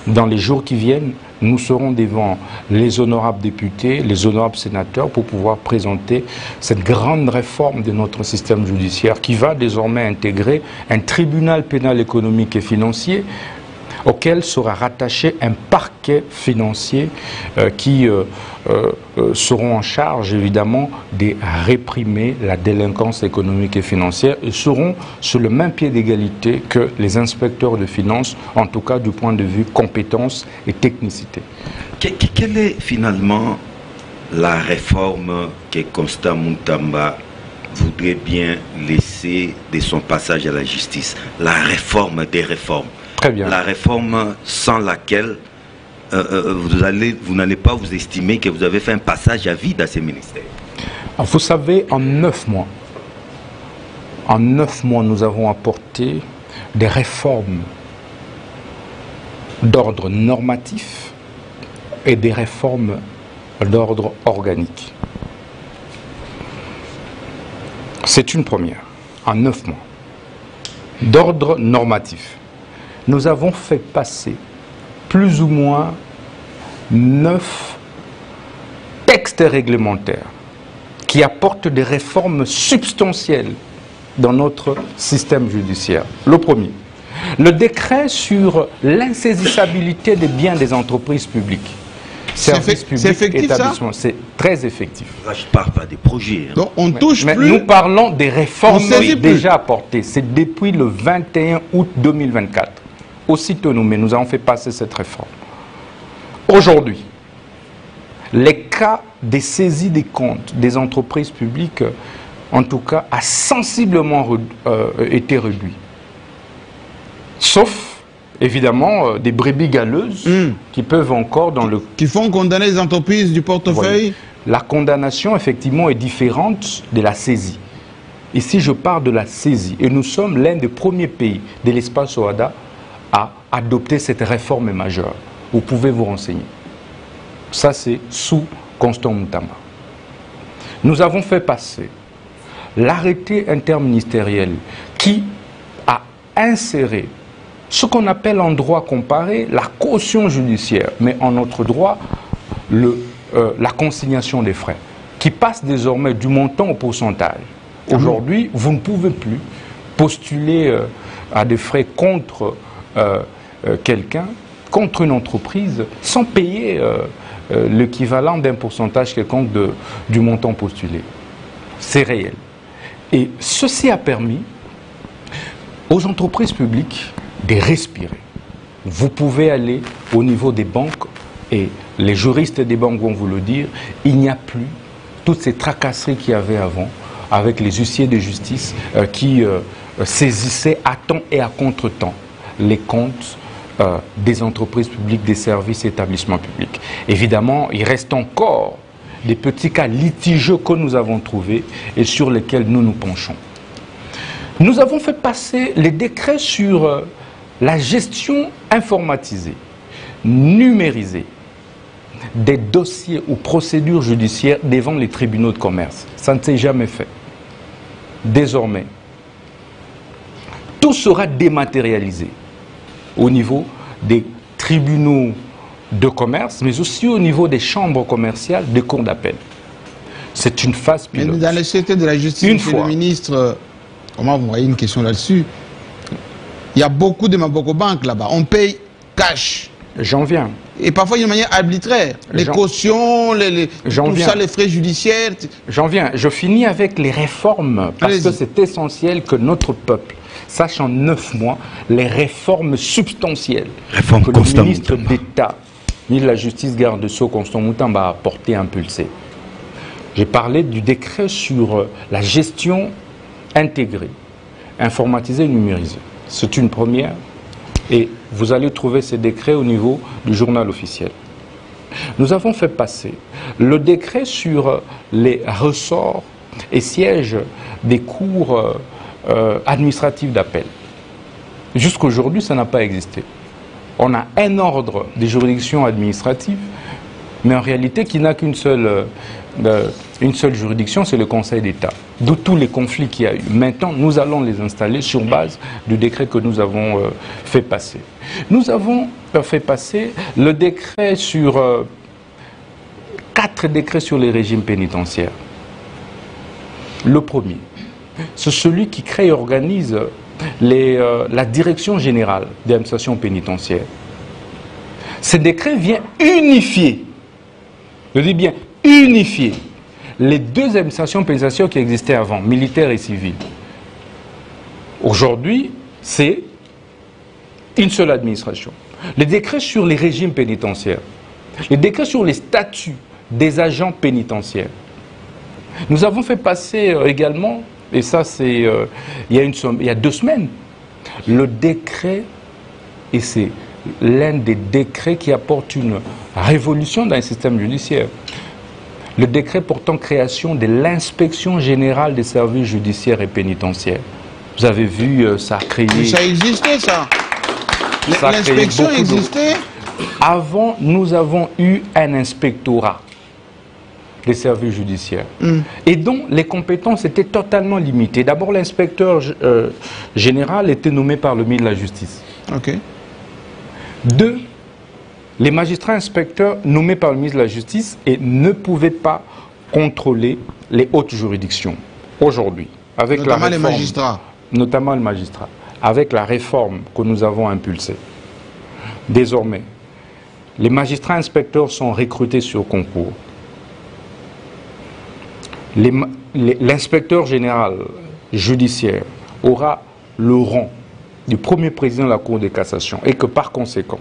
B: Dans les jours qui viennent, nous serons devant les honorables députés, les honorables sénateurs pour pouvoir présenter cette grande réforme de notre système judiciaire qui va désormais intégrer un tribunal pénal économique et financier auquel sera rattaché un parquet financier qui seront en charge évidemment de réprimer la délinquance économique et financière et seront sur le même pied d'égalité que les inspecteurs de finances, en tout cas du point de vue compétence et technicité.
E: Quelle est finalement la réforme que Constant Muntamba voudrait bien laisser de son passage à la justice? La réforme des réformes.
B: Très bien. La
E: réforme sans laquelle vous n'allez pas vous estimer que vous avez fait un passage à vide à ces ministères.
B: Vous savez, en 9 mois, nous avons apporté des réformes d'ordre normatif et des réformes d'ordre organique. C'est une première, en 9 mois. D'ordre normatif. Nous avons fait passer plus ou moins 9 textes réglementaires qui apportent des réformes substantielles dans notre système judiciaire. Le premier, le décret sur l'insaisissabilité des biens des entreprises publiques. Services publics, établissements, c'est très effectif.
E: Là, je ne parle pas des projets. Hein.
C: Donc, on touche
B: mais
C: plus.
B: Nous parlons des réformes déjà apportées. C'est depuis le 21 août 2024. Aussitôt mais nous avons fait passer cette réforme. Aujourd'hui, les cas des saisies des comptes des entreprises publiques, en tout cas, a sensiblement été réduit. Sauf, évidemment, des brebis galeuses qui peuvent encore dans le...
C: Qui font condamner les entreprises du portefeuille.
B: Oui. La condamnation, effectivement, est différente de la saisie. Ici, je parle de la saisie. Et nous sommes l'un des premiers pays de l'espace OHADA à adopter cette réforme majeure. Vous pouvez vous renseigner. Ça, c'est sous Constant Muntamba. Nous avons fait passer l'arrêté interministériel qui a inséré ce qu'on appelle en droit comparé la caution judiciaire, mais en notre droit, la consignation des frais, qui passe désormais du montant au pourcentage. Aujourd'hui, vous ne pouvez plus postuler à des frais contre quelqu'un, contre une entreprise, sans payer l'équivalent d'un pourcentage quelconque du montant postulé. C'est réel. Et ceci a permis aux entreprises publiques de respirer. Vous pouvez aller au niveau des banques et les juristes des banques vont vous le dire, il n'y a plus toutes ces tracasseries qu'il y avait avant avec les huissiers de justice qui saisissaient à temps et à contre-temps les comptes des entreprises publiques, des services et établissements publics. Évidemment, il reste encore des petits cas litigieux que nous avons trouvés et sur lesquels nous nous penchons. Nous avons fait passer les décrets sur la gestion informatisée, numérisée, des dossiers ou procédures judiciaires devant les tribunaux de commerce. Ça ne s'est jamais fait. Désormais, tout sera dématérialisé au niveau des tribunaux de commerce, mais aussi au niveau des chambres commerciales, des cours d'appel. C'est une phase pilote.
C: Mais dans le secteur de la justice, monsieur le ministre, comment vous voyez une question là-dessus? Il y a beaucoup de Maboko-banques là-bas. On paye cash.
B: J'en viens.
C: Et parfois d'une manière arbitraire. Les cautions, tout ça, les frais judiciaires.
B: J'en viens. Je finis avec les réformes, parce que c'est essentiel que notre peuple sache en 9 mois les réformes substantielles que le ministre d'État, ministre de la Justice, garde Sceaux, Constant Moutamba, a porté, impulsé. J'ai parlé du décret sur la gestion intégrée, informatisée et numérisée. C'est une première. Et vous allez trouver ces décrets au niveau du journal officiel. Nous avons fait passer le décret sur les ressorts et sièges des cours administratifs d'appel. Jusqu'aujourd'hui, ça n'a pas existé. On a un ordre des juridictions administratives, mais en réalité qui n'a qu'une seule juridiction, c'est le Conseil d'État. D'où tous les conflits qu'il y a eu. Maintenant, nous allons les installer sur base du décret que nous avons fait passer. Nous avons fait passer le décret sur 4 décrets sur les régimes pénitentiaires. Le premier, c'est celui qui crée et organise la direction générale des administrations pénitentiaires. Ce décret vient unifier, je dis bien unifier, les 2 administrations pénitentiaires qui existaient avant, militaires et civiles. Aujourd'hui, c'est une seule administration. Les décrets sur les régimes pénitentiaires, les décrets sur les statuts des agents pénitentiaires. Nous avons fait passer également, et ça c'est il y a 2 semaines, le décret, et c'est l'un des décrets qui apporte une révolution dans le système judiciaire. Le décret portant création de l'inspection générale des services judiciaires et pénitentiaires. Vous avez vu, ça a créé...
C: Mais ça existait, ça. L'inspection existait.
B: Avant, nous avons eu un inspectorat des services judiciaires. Et dont les compétences étaient totalement limitées. D'abord, l'inspecteur général était nommé par le ministre de la Justice.
C: Ok.
B: 2, les magistrats inspecteurs nommés par le ministre de la Justice et ne pouvaient pas contrôler les hautes juridictions. Aujourd'hui, avec la réforme,
C: les magistrats.
B: Notamment les magistrats. Avec la réforme que nous avons impulsée, désormais, les magistrats inspecteurs sont recrutés sur concours. L'inspecteur général judiciaire aura le rang du premier président de la Cour de cassation et que par conséquent,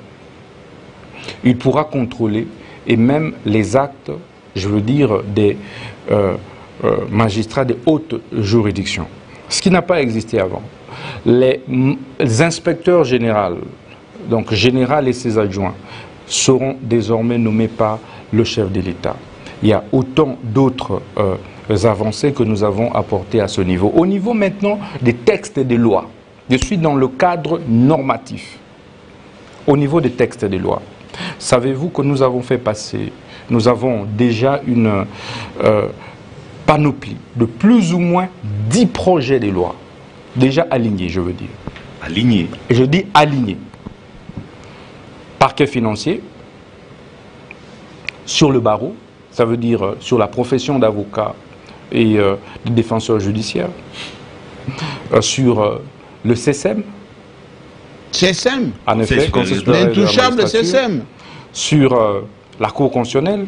B: il pourra contrôler et même les actes, je veux dire, des magistrats des hautes juridictions. Ce qui n'a pas existé avant. Les inspecteurs généraux, donc général et ses adjoints, seront désormais nommés par le chef de l'État. Il y a autant d'autres avancées que nous avons apportées à ce niveau. Au niveau maintenant des textes et des lois, je suis dans le cadre normatif. Au niveau des textes et des lois, savez-vous que nous avons fait passer, nous avons déjà une panoplie de plus ou moins 10 projets de loi, déjà alignés, je veux dire.
E: Alignés.
B: Et je dis alignés. Parquet financier, sur le barreau, ça veut dire sur la profession d'avocat et de défenseur judiciaire, sur le CSM.
C: CSM.
B: En effet,
C: l'intouchable CSM.
B: Sur la Cour constitutionnelle,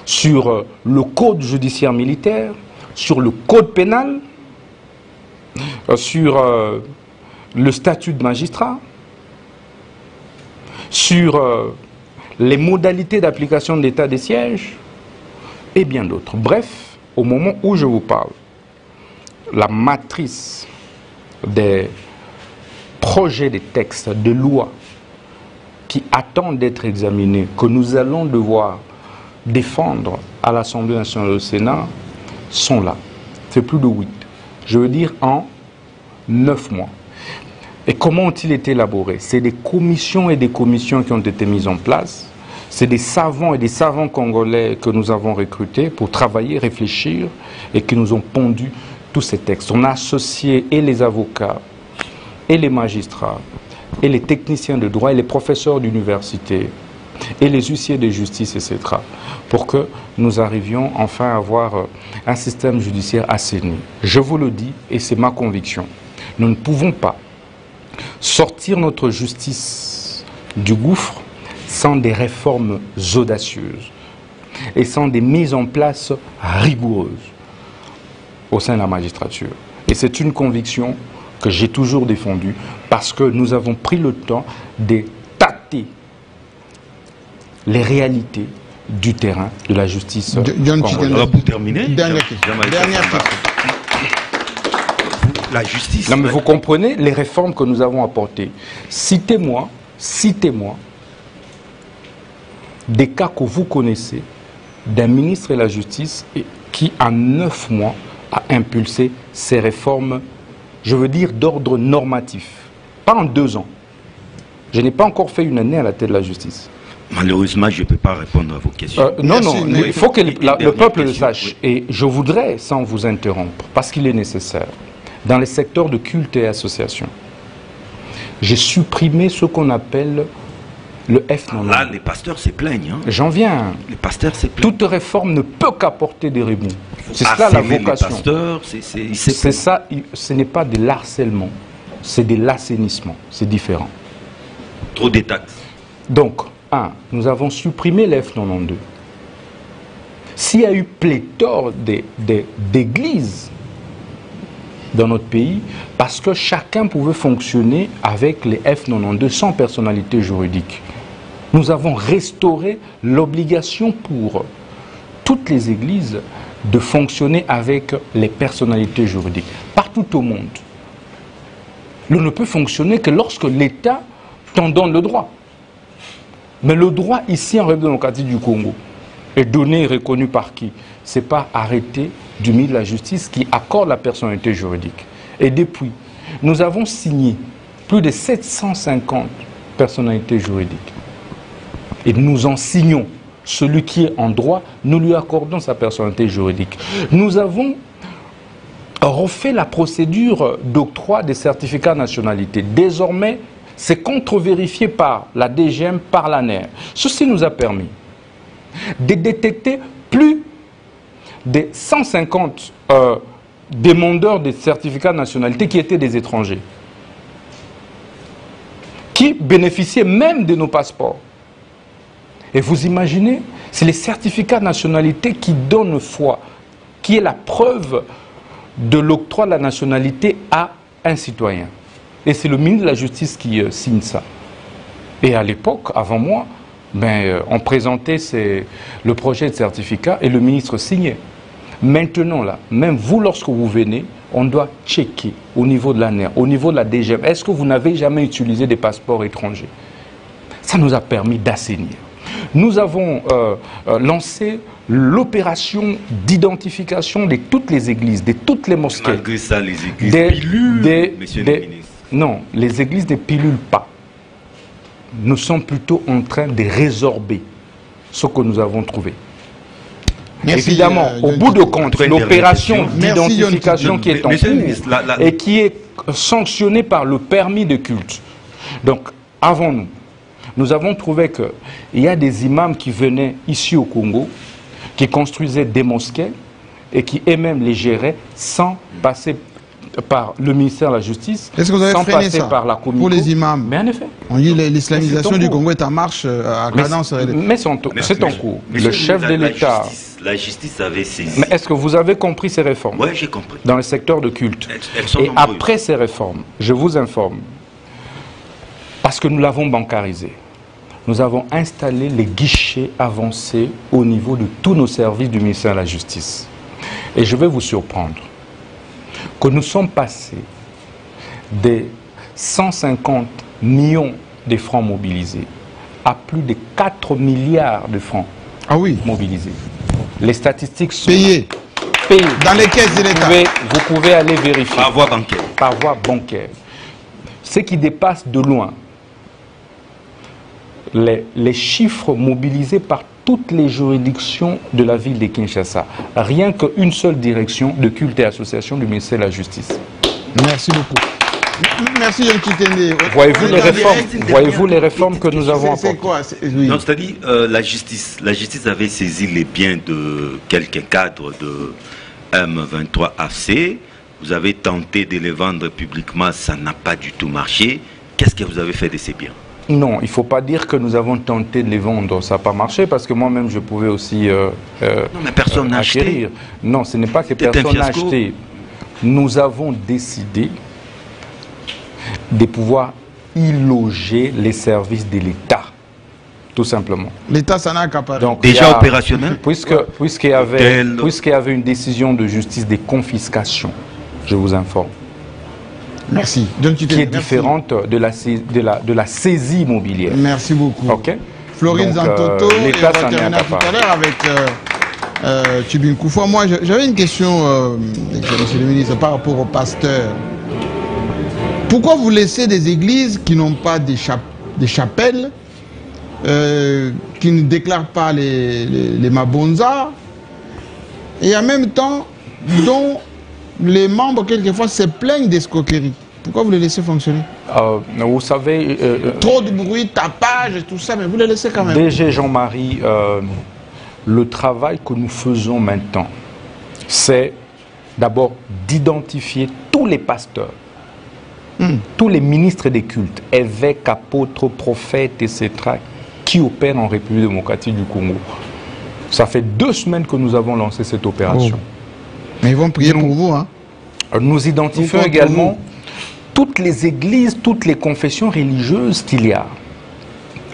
B: sur le code judiciaire militaire, sur le code pénal, sur le statut de magistrat, sur les modalités d'application de l'état des sièges et bien d'autres. Bref, au moment où je vous parle, la matrice des projets de textes, de lois qui attendent d'être examinés, que nous allons devoir défendre à l'Assemblée nationale et au Sénat, sont là. C'est plus de 8. Je veux dire en 9 mois. Et comment ont-ils été élaborés? C'est des commissions et des commissions qui ont été mises en place. C'est des savants et des savants congolais que nous avons recrutés pour travailler, réfléchir et qui nous ont pondu tous ces textes. On a associé et les avocats, et les magistrats, et les techniciens de droit, et les professeurs d'université, et les huissiers de justice, etc. pour que nous arrivions enfin à avoir un système judiciaire assaini. Je vous le dis, et c'est ma conviction, nous ne pouvons pas sortir notre justice du gouffre sans des réformes audacieuses et sans des mises en place rigoureuses au sein de la magistrature. Et c'est une conviction que j'ai toujours défendue parce que nous avons pris le temps de tâter les réalités du terrain de la justice.
E: Alors pour terminer,
C: dernière question.
E: La justice.
B: Non mais vous comprenez les réformes que nous avons apportées. Citez-moi des cas que vous connaissez d'un ministre de la Justice qui, en 9 mois, a impulsé ces réformes, je veux dire, d'ordre normatif. Pas en 2 ans. Je n'ai pas encore fait une année à la tête de la justice.
E: Malheureusement, je ne peux pas répondre à vos questions.
B: Non, il faut que le peuple le sache. Oui. Et je voudrais, sans vous interrompre, parce qu'il est nécessaire, dans les secteurs de culte et association, j'ai supprimé ce qu'on appelle le F90.
E: Là, les pasteurs se plaignent. Hein.
B: J'en viens.
E: Les pasteurs se plaignent.
B: Toute réforme ne peut qu'apporter des remous. C'est ça la vocation.
E: Les pasteurs,
B: c'est ça, ce n'est pas de l'harcèlement, c'est de l'assainissement. C'est différent.
E: Trop de taxes.
B: Donc, nous avons supprimé les F92. S'il y a eu pléthore d'églises dans notre pays, parce que chacun pouvait fonctionner avec les F92 sans personnalité juridique. Nous avons restauré l'obligation pour toutes les églises de fonctionner avec les personnalités juridiques. Partout au monde. L'on ne peut fonctionner que lorsque l'État t'en donne le droit. Mais le droit ici en République démocratique du Congo est donné et reconnu par qui? Ce n'est pas arrêté du ministre de la Justice qui accorde la personnalité juridique. Et depuis, nous avons signé plus de 750 personnalités juridiques. Et nous en signons. Celui qui est en droit, nous lui accordons sa personnalité juridique. Nous avons refait la procédure d'octroi des certificats de nationalité. Désormais, c'est contre-vérifié par la DGM, par l'ANER. Ceci nous a permis de détecter plus de 150 demandeurs de certificats de nationalité qui étaient des étrangers, qui bénéficiaient même de nos passeports. Et vous imaginez, c'est les certificats de nationalité qui donnent foi, qui est la preuve de l'octroi de la nationalité à un citoyen. Et c'est le ministre de la Justice qui signe ça. Et à l'époque, avant moi, on présentait le projet de certificat et le ministre signait. Maintenant, là, même vous, lorsque vous venez, on doit checker au niveau de l'ANER, au niveau de la DGM. Est-ce que vous n'avez jamais utilisé des passeports étrangers? Ça nous a permis d'assainir. Nous avons lancé l'opération d'identification de toutes les églises, de toutes les mosquées.
E: Malgré ça, les églises pilulent, monsieur le ministre.
B: Non, les églises ne pilulent pas. Nous sommes plutôt en train de résorber ce que nous avons trouvé. Merci, évidemment, au bout de compte, l'opération d'identification qui est en cours et qui est sanctionnée par le permis de culte. Donc, avant nous avons trouvé qu'il y a des imams qui venaient ici au Congo, qui construisaient des mosquées et qui eux-mêmes les géraient sans passer par le ministère de la Justice,
C: est-ce que vous avez
B: sans
C: freiné
B: passer
C: ça
B: par la Comico.
C: Pour les imams?
B: Mais en effet.
C: On dit l'islamisation du Congo est en marche à cadence.
B: Mais c'est en cours. Le chef de l'État...
E: La justice avait saisi.
B: Mais est-ce que vous avez compris ces réformes?
E: Oui, j'ai compris.
B: Dans le secteur de culte.
E: Elles sont
B: et
E: nombreuses.
B: Après ces réformes, je vous informe, parce que nous l'avons bancarisé, nous avons installé les guichets avancés au niveau de tous nos services du ministère de la Justice. Et je vais vous surprendre que nous sommes passés des 150 millions de francs mobilisés à plus de 4 milliards de francs mobilisés. Les statistiques sont payées
C: dans les caisses de l'État.
B: Vous pouvez aller vérifier.
E: Par voie bancaire.
B: Par voie bancaire. Ce qui dépasse de loin les chiffres mobilisés par toutes les juridictions de la ville de Kinshasa. Rien qu'une seule direction de culte et association du ministère de la Justice.
C: Merci beaucoup. Merci John Kitende.
B: Voyez-vous les réformes que nous avons apportées?
E: Non, c'est-à-dire la justice avait saisi les biens de quelques cadres de M23 AC. Vous avez tenté de les vendre publiquement, ça n'a pas du tout marché. Qu'est-ce que vous avez fait de ces biens?
B: Non, il ne faut pas dire que nous avons tenté de les vendre, ça n'a pas marché, parce que moi-même je pouvais aussi
E: non, mais personne n'a acheté.
B: Non, ce n'est pas que personne n'a acheté. Nous avons décidé de pouvoir y loger les services de l'État, tout simplement.
C: L'État s'en a accaparé.
E: Donc, déjà opérationnel?
B: Puisqu'il y avait une décision de justice de confiscation, je vous informe.
C: Merci.
B: Qui est différente de la saisie immobilière.
C: Merci beaucoup.
B: Okay.
C: Florine Zantoto,
B: l'État
C: on va terminer tout à l'heure avec Tubin Koufoua. Moi, j'avais une question, monsieur le ministre, par rapport aux pasteurs. Pourquoi vous laissez des églises qui n'ont pas des chapelles, qui ne déclarent pas les mabonzas, et en même temps, dont les membres, quelquefois, se plaignent d'escroquerie? Pourquoi vous les laissez fonctionner?
B: Vous savez...
C: trop de bruit, tapage et tout ça, mais vous les laissez quand même.
B: DG Jean-Marie, le travail que nous faisons maintenant, c'est d'abord d'identifier tous les pasteurs, tous les ministres des cultes, évêques, apôtres, prophètes, etc., qui opèrent en République démocratique du Congo. Ça fait 2 semaines que nous avons lancé cette opération.
C: Mais ils vont prier pour vous, hein?
B: Nous identifions également toutes les églises, toutes les confessions religieuses qu'il y a.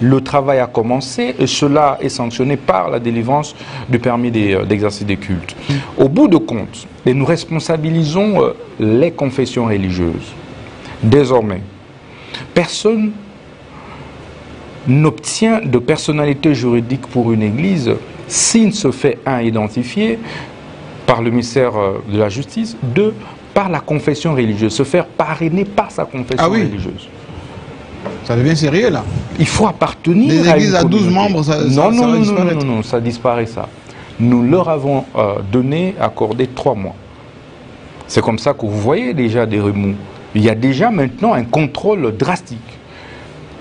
B: Le travail a commencé et cela est sanctionné par la délivrance du permis d'exercice des cultes. Au bout de compte, et nous responsabilisons les confessions religieuses. Désormais, personne n'obtient de personnalité juridique pour une église s'il se fait, 1, identifier par le ministère de la Justice, 2, par la confession religieuse, se faire parrainer par sa confession religieuse.
C: Ça devient sérieux là.
B: Il faut appartenir
C: des églises à 12 membres,
B: non, ça disparaît ça. Nous leur avons accordé 3 mois. C'est comme ça que vous voyez déjà des remous. Il y a déjà maintenant un contrôle drastique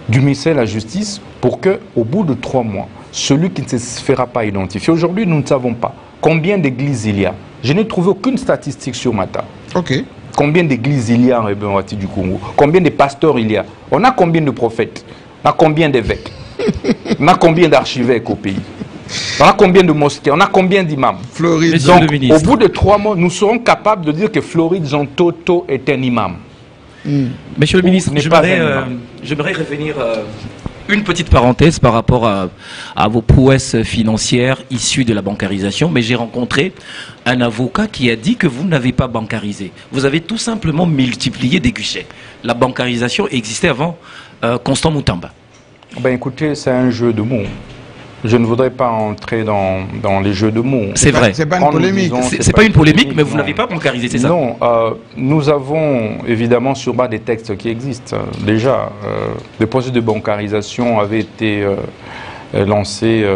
B: du ministère de la Justice pour qu'au bout de 3 mois, celui qui ne se fera pas identifier. Aujourd'hui, nous ne savons pas combien d'églises il y a. Je n'ai trouvé aucune statistique sur ma table.
C: Ok.
B: Combien d'églises il y a en République démocratique du Congo? Combien de pasteurs il y a? On a combien de prophètes? On a combien d'évêques? On a combien d'archevêques au pays? On a combien de mosquées? On a combien d'imams? Donc, au bout de 3 mois, nous serons capables de dire que Floride Zantoto est un imam.
A: Monsieur le ministre, j'aimerais revenir une petite parenthèse par rapport à vos prouesses financières issues de la bancarisation, mais j'ai rencontré un avocat qui a dit que vous n'avez pas bancarisé. Vous avez tout simplement multiplié des guichets. La bancarisation existait avant Constant Moutamba.
B: Ben écoutez, c'est un jeu de mots. Je ne voudrais pas entrer dans les jeux de mots.
A: C'est vrai.
C: C'est pas une polémique.
A: C'est pas une polémique, mais vous n'avez pas bancarisé, c'est ça?
B: Non, nous avons évidemment sur bas des textes qui existent. Déjà, le processus de bancarisation avait été lancé...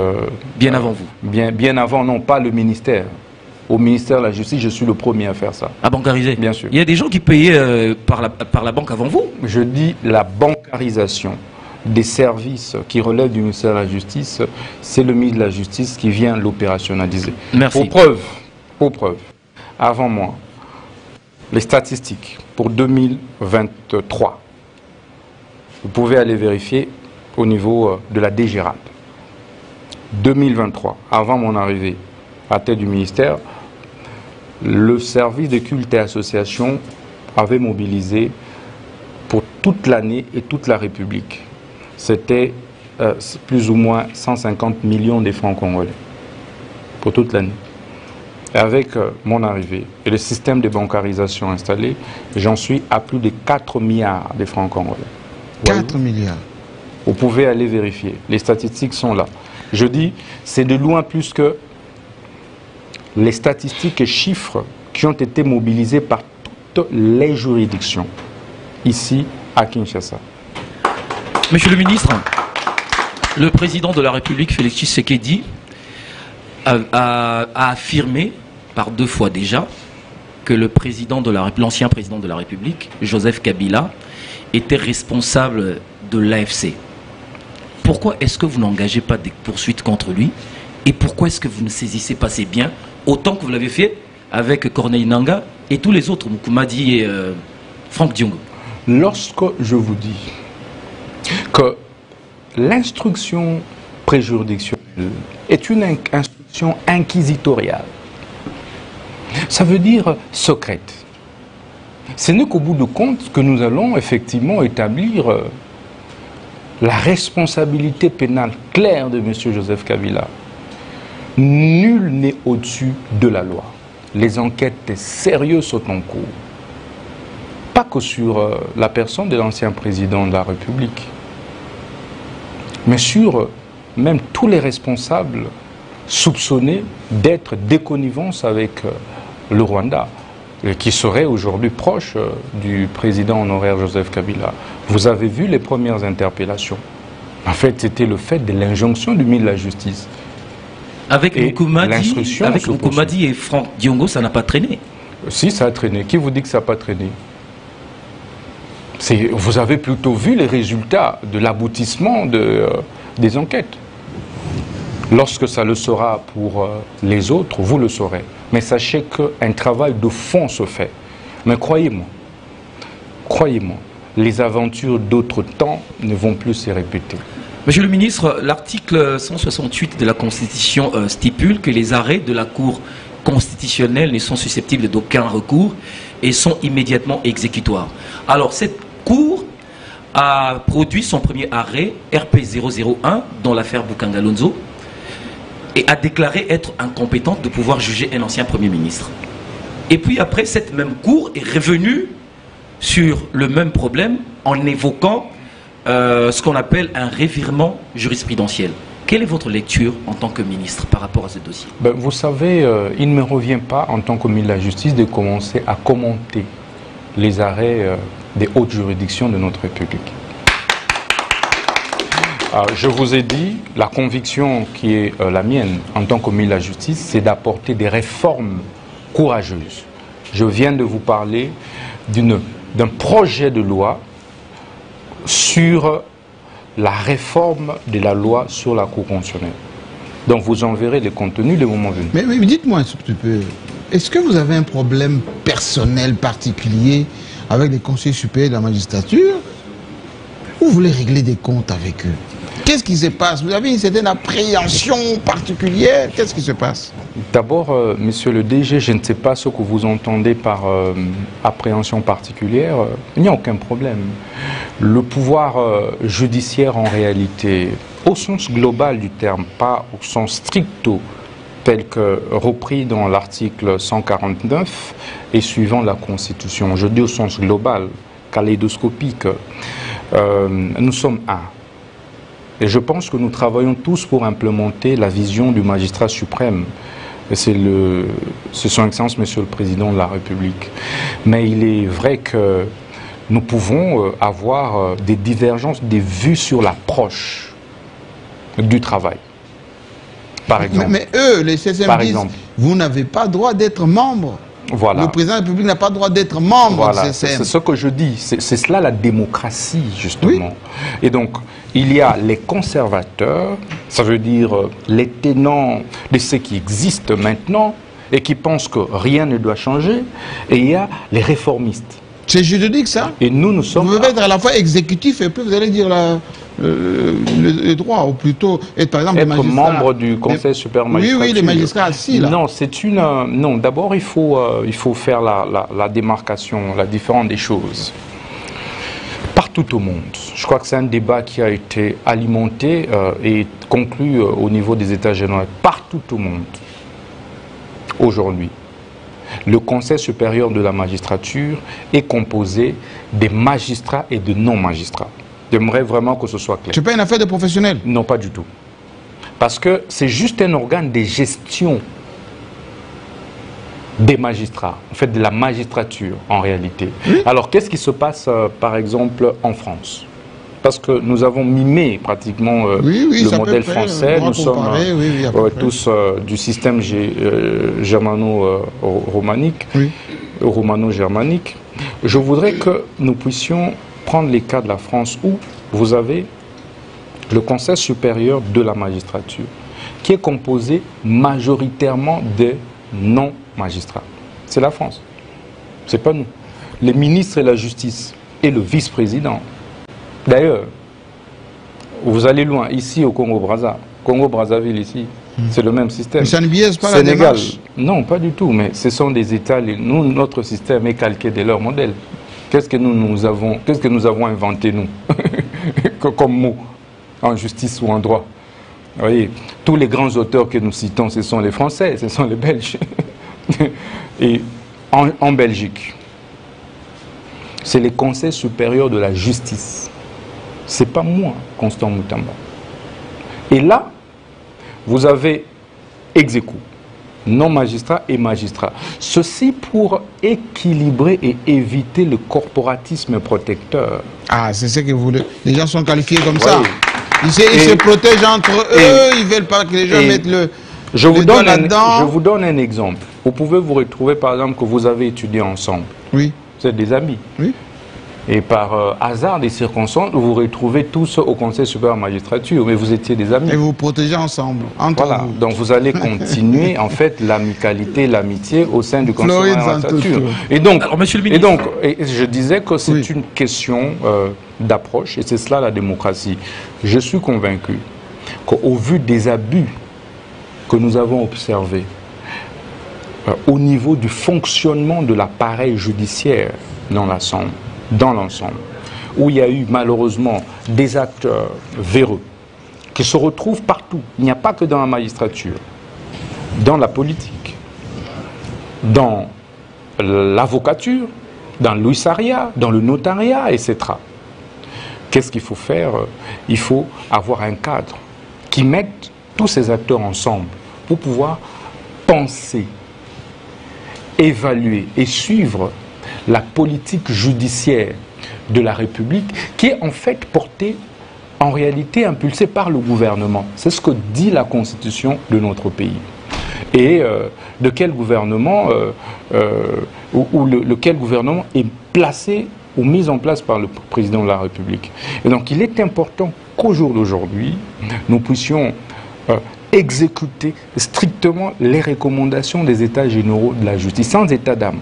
A: bien avant vous?
B: Bien avant, non, pas le ministère. Au ministère de la Justice, je suis le premier à faire ça.
A: À bancariser?
B: Bien sûr.
A: Il y a des gens qui payaient par la banque avant vous?
B: Je dis la bancarisation des services qui relèvent du ministère de la Justice, c'est le ministre de la Justice qui vient l'opérationnaliser.
A: Merci.
B: Pour preuve, avant moi, les statistiques pour 2023, vous pouvez aller vérifier au niveau de la DGRAD. 2023, avant mon arrivée à tête du ministère, le service de culte et association avait mobilisé pour toute l'année et toute la République. C'était plus ou moins 150 millions de francs congolais pour toute l'année. Avec mon arrivée et le système de bancarisation installé, j'en suis à plus de 4 milliards de francs congolais.
C: 4 milliards.
B: Vous pouvez aller vérifier. Les statistiques sont là. Je dis, c'est de loin plus que les statistiques et chiffres qui ont été mobilisés par toutes les juridictions ici à Kinshasa.
A: Monsieur le ministre, le président de la République, Félix Tshisekedi, a affirmé par 2 fois déjà que l'ancien président de la République, Joseph Kabila, était responsable de l'AFC. Pourquoi est-ce que vous n'engagez pas des poursuites contre lui? Et pourquoi est-ce que vous ne saisissez pas ces biens autant que vous l'avez fait avec Corneille Nangaa et tous les autres, Moukoumadi et Franck Diongo?
B: Lorsque je vous dis que l'instruction préjuridictionnelle est une instruction inquisitoriale, ça veut dire secrète. Ce n'est qu'au bout de compte que nous allons effectivement établir la responsabilité pénale claire de M. Joseph Kabila. Nul n'est au-dessus de la loi. Les enquêtes sérieuses sont en cours. Pas que sur la personne de l'ancien président de la République, mais sur même tous les responsables soupçonnés d'être de connivence avec le Rwanda, qui serait aujourd'hui proche du président honoraire Joseph Kabila. Vous avez vu les premières interpellations. En fait, c'était le fait de l'injonction du ministre de la Justice.
A: Avec Moukoumadi et Franck Diongo, ça n'a pas traîné.
B: Si, ça a traîné. Qui vous dit que ça n'a pas traîné? Vous avez plutôt vu les résultats de l'aboutissement des enquêtes. Lorsque ça le sera pour les autres, vous le saurez. Mais sachez qu'un travail de fond se fait. Mais croyez-moi, les aventures d'autres temps ne vont plus se répéter.
A: Monsieur le ministre, l'article 168 de la Constitution stipule que les arrêts de la Cour constitutionnelle ne sont susceptibles d'aucun recours et sont immédiatement exécutoires. Alors, cette Cour a produit son premier arrêt, RP 001, dans l'affaire Boukangalonzo, et a déclaré être incompétente de pouvoir juger un ancien Premier ministre. Et puis après, cette même Cour est revenue sur le même problème en évoquant ce qu'on appelle un revirement jurisprudentiel. Quelle est votre lecture en tant que ministre par rapport à ce dossier?
B: Vous savez, il ne me revient pas en tant que ministre de la Justice de commencer à commenter les arrêts des hautes juridictions de notre République. Je vous ai dit, la conviction qui est la mienne en tant que ministre de la Justice, c'est d'apporter des réformes courageuses. Je viens de vous parler d'un projet de loi sur la réforme de la loi sur la Cour constitutionnelle. Donc vous en verrez les contenus le moment venu.
C: Mais dites-moi un petit peu, est-ce que vous avez un problème personnel particulier avec les conseillers supérieurs de la magistrature? Ou vous voulez régler des comptes avec eux? Qu'est-ce qui se passe? Vous avez une certaine appréhension particulière? Qu'est-ce qui se passe?
B: D'abord, monsieur le DG, je ne sais pas ce que vous entendez par appréhension particulière. Il n'y a aucun problème. Le pouvoir judiciaire, en réalité, au sens global du terme, pas au sens stricto, tel que repris dans l'article 149 et suivant la Constitution, je dis au sens global, kaléidoscopique, nous sommes un. Et je pense que nous travaillons tous pour implémenter la vision du magistrat suprême. C'est son Excellence, Monsieur le Président de la République. Mais il est vrai que nous pouvons avoir des divergences, des vues sur l'approche du travail. Par exemple.
C: Mais eux, les CCM disent, vous n'avez pas droit d'être membre.
B: Voilà.
C: Le président de la République n'a pas le droit d'être membre du CCM.
B: C'est ce que je dis. C'est cela la démocratie, justement. Oui. Et donc, il y a les conservateurs, ça veut dire les tenants de ce qui existe maintenant et qui pensent que rien ne doit changer. Et il y a les réformistes.
C: C'est juridique, ça?
B: Et nous sommes...
C: Vous pouvez être à la fois exécutif et puis vous allez dire le droit, ou plutôt être par exemple
B: être membre du Conseil supérieur magistrature.
C: Oui, les magistrats assis là.
B: Non, c'est une... non, d'abord il faut faire la démarcation, la différence des choses. Partout au monde. Je crois que c'est un débat qui a été alimenté et conclu au niveau des États généraux. Partout au monde, aujourd'hui, le Conseil supérieur de la magistrature est composé des magistrats et de non-magistrats. J'aimerais vraiment que ce soit clair.
C: C'est pas une affaire de professionnels?
B: Non, pas du tout. Parce que c'est juste un organe de gestion des magistrats, en fait de la magistrature en réalité. Oui. Alors qu'est-ce qui se passe par exemple en France? Parce que nous avons mimé pratiquement le modèle français, nous sommes tous du système germano-romanique, romano-germanique. Je voudrais que nous puissions prendre les cas de la France où vous avez le Conseil supérieur de la magistrature, qui est composé majoritairement de non-magistrats. C'est la France, c'est pas nous. Les ministres et la justice et le vice-président. D'ailleurs, vous allez loin, ici au Congo-Brazzaville ici, c'est le même système.
C: Mais ça ne biaise pas
B: Sénégal,
C: la démarche?
B: Non, pas du tout, mais ce sont des États, notre système est calqué de leur modèle. Qu'est-ce que nous avons inventé, nous, comme mot, en justice ou en droit? Vous voyez, tous les grands auteurs que nous citons, ce sont les Français, ce sont les Belges. Et en Belgique, c'est le Conseil supérieur de la justice. Ce n'est pas moi, Constant Moutamba. Et là, vous avez ex-aequo, non-magistrat et magistrat. Ceci pour équilibrer et éviter le corporatisme protecteur.
C: Ah, c'est ce que vous voulez. Les gens sont qualifiés comme ça. Ils se protègent entre eux, ils ne veulent pas que les gens mettent le...
B: Je vous donne un exemple. Vous pouvez vous retrouver, par exemple, que vous avez étudié ensemble.
C: Oui.
B: Vous êtes des amis.
C: Oui.
B: Et par hasard des circonstances, vous vous retrouvez tous au Conseil supérieur de la magistrature, mais vous étiez des amis.
C: Et vous vous protégez ensemble, entre
B: voilà.
C: vous.
B: Donc vous allez continuer, en fait, l'amicalité, l'amitié au sein du Conseil supérieur de la magistrature. Et donc, alors, monsieur le ministre, je disais que c'est une question d'approche, et c'est cela la démocratie. Je suis convaincu qu'au vu des abus que nous avons observés au niveau du fonctionnement de l'appareil judiciaire dans l'ensemble, où il y a eu malheureusement des acteurs véreux qui se retrouvent partout. Il n'y a pas que dans la magistrature, dans la politique, dans l'avocature, dans l'huissiariat, dans le notariat, etc. Qu'est-ce qu'il faut faire? Il faut avoir un cadre qui mette tous ces acteurs ensemble pour pouvoir penser, évaluer et suivre la politique judiciaire de la République qui est en fait portée, en réalité impulsée par le gouvernement. C'est ce que dit la Constitution de notre pays. Et de quel gouvernement, lequel gouvernement est placé ou mis en place par le président de la République. Et donc il est important qu'au jour d'aujourd'hui, nous puissions exécuter strictement les recommandations des États généraux de la justice, sans état d'âme.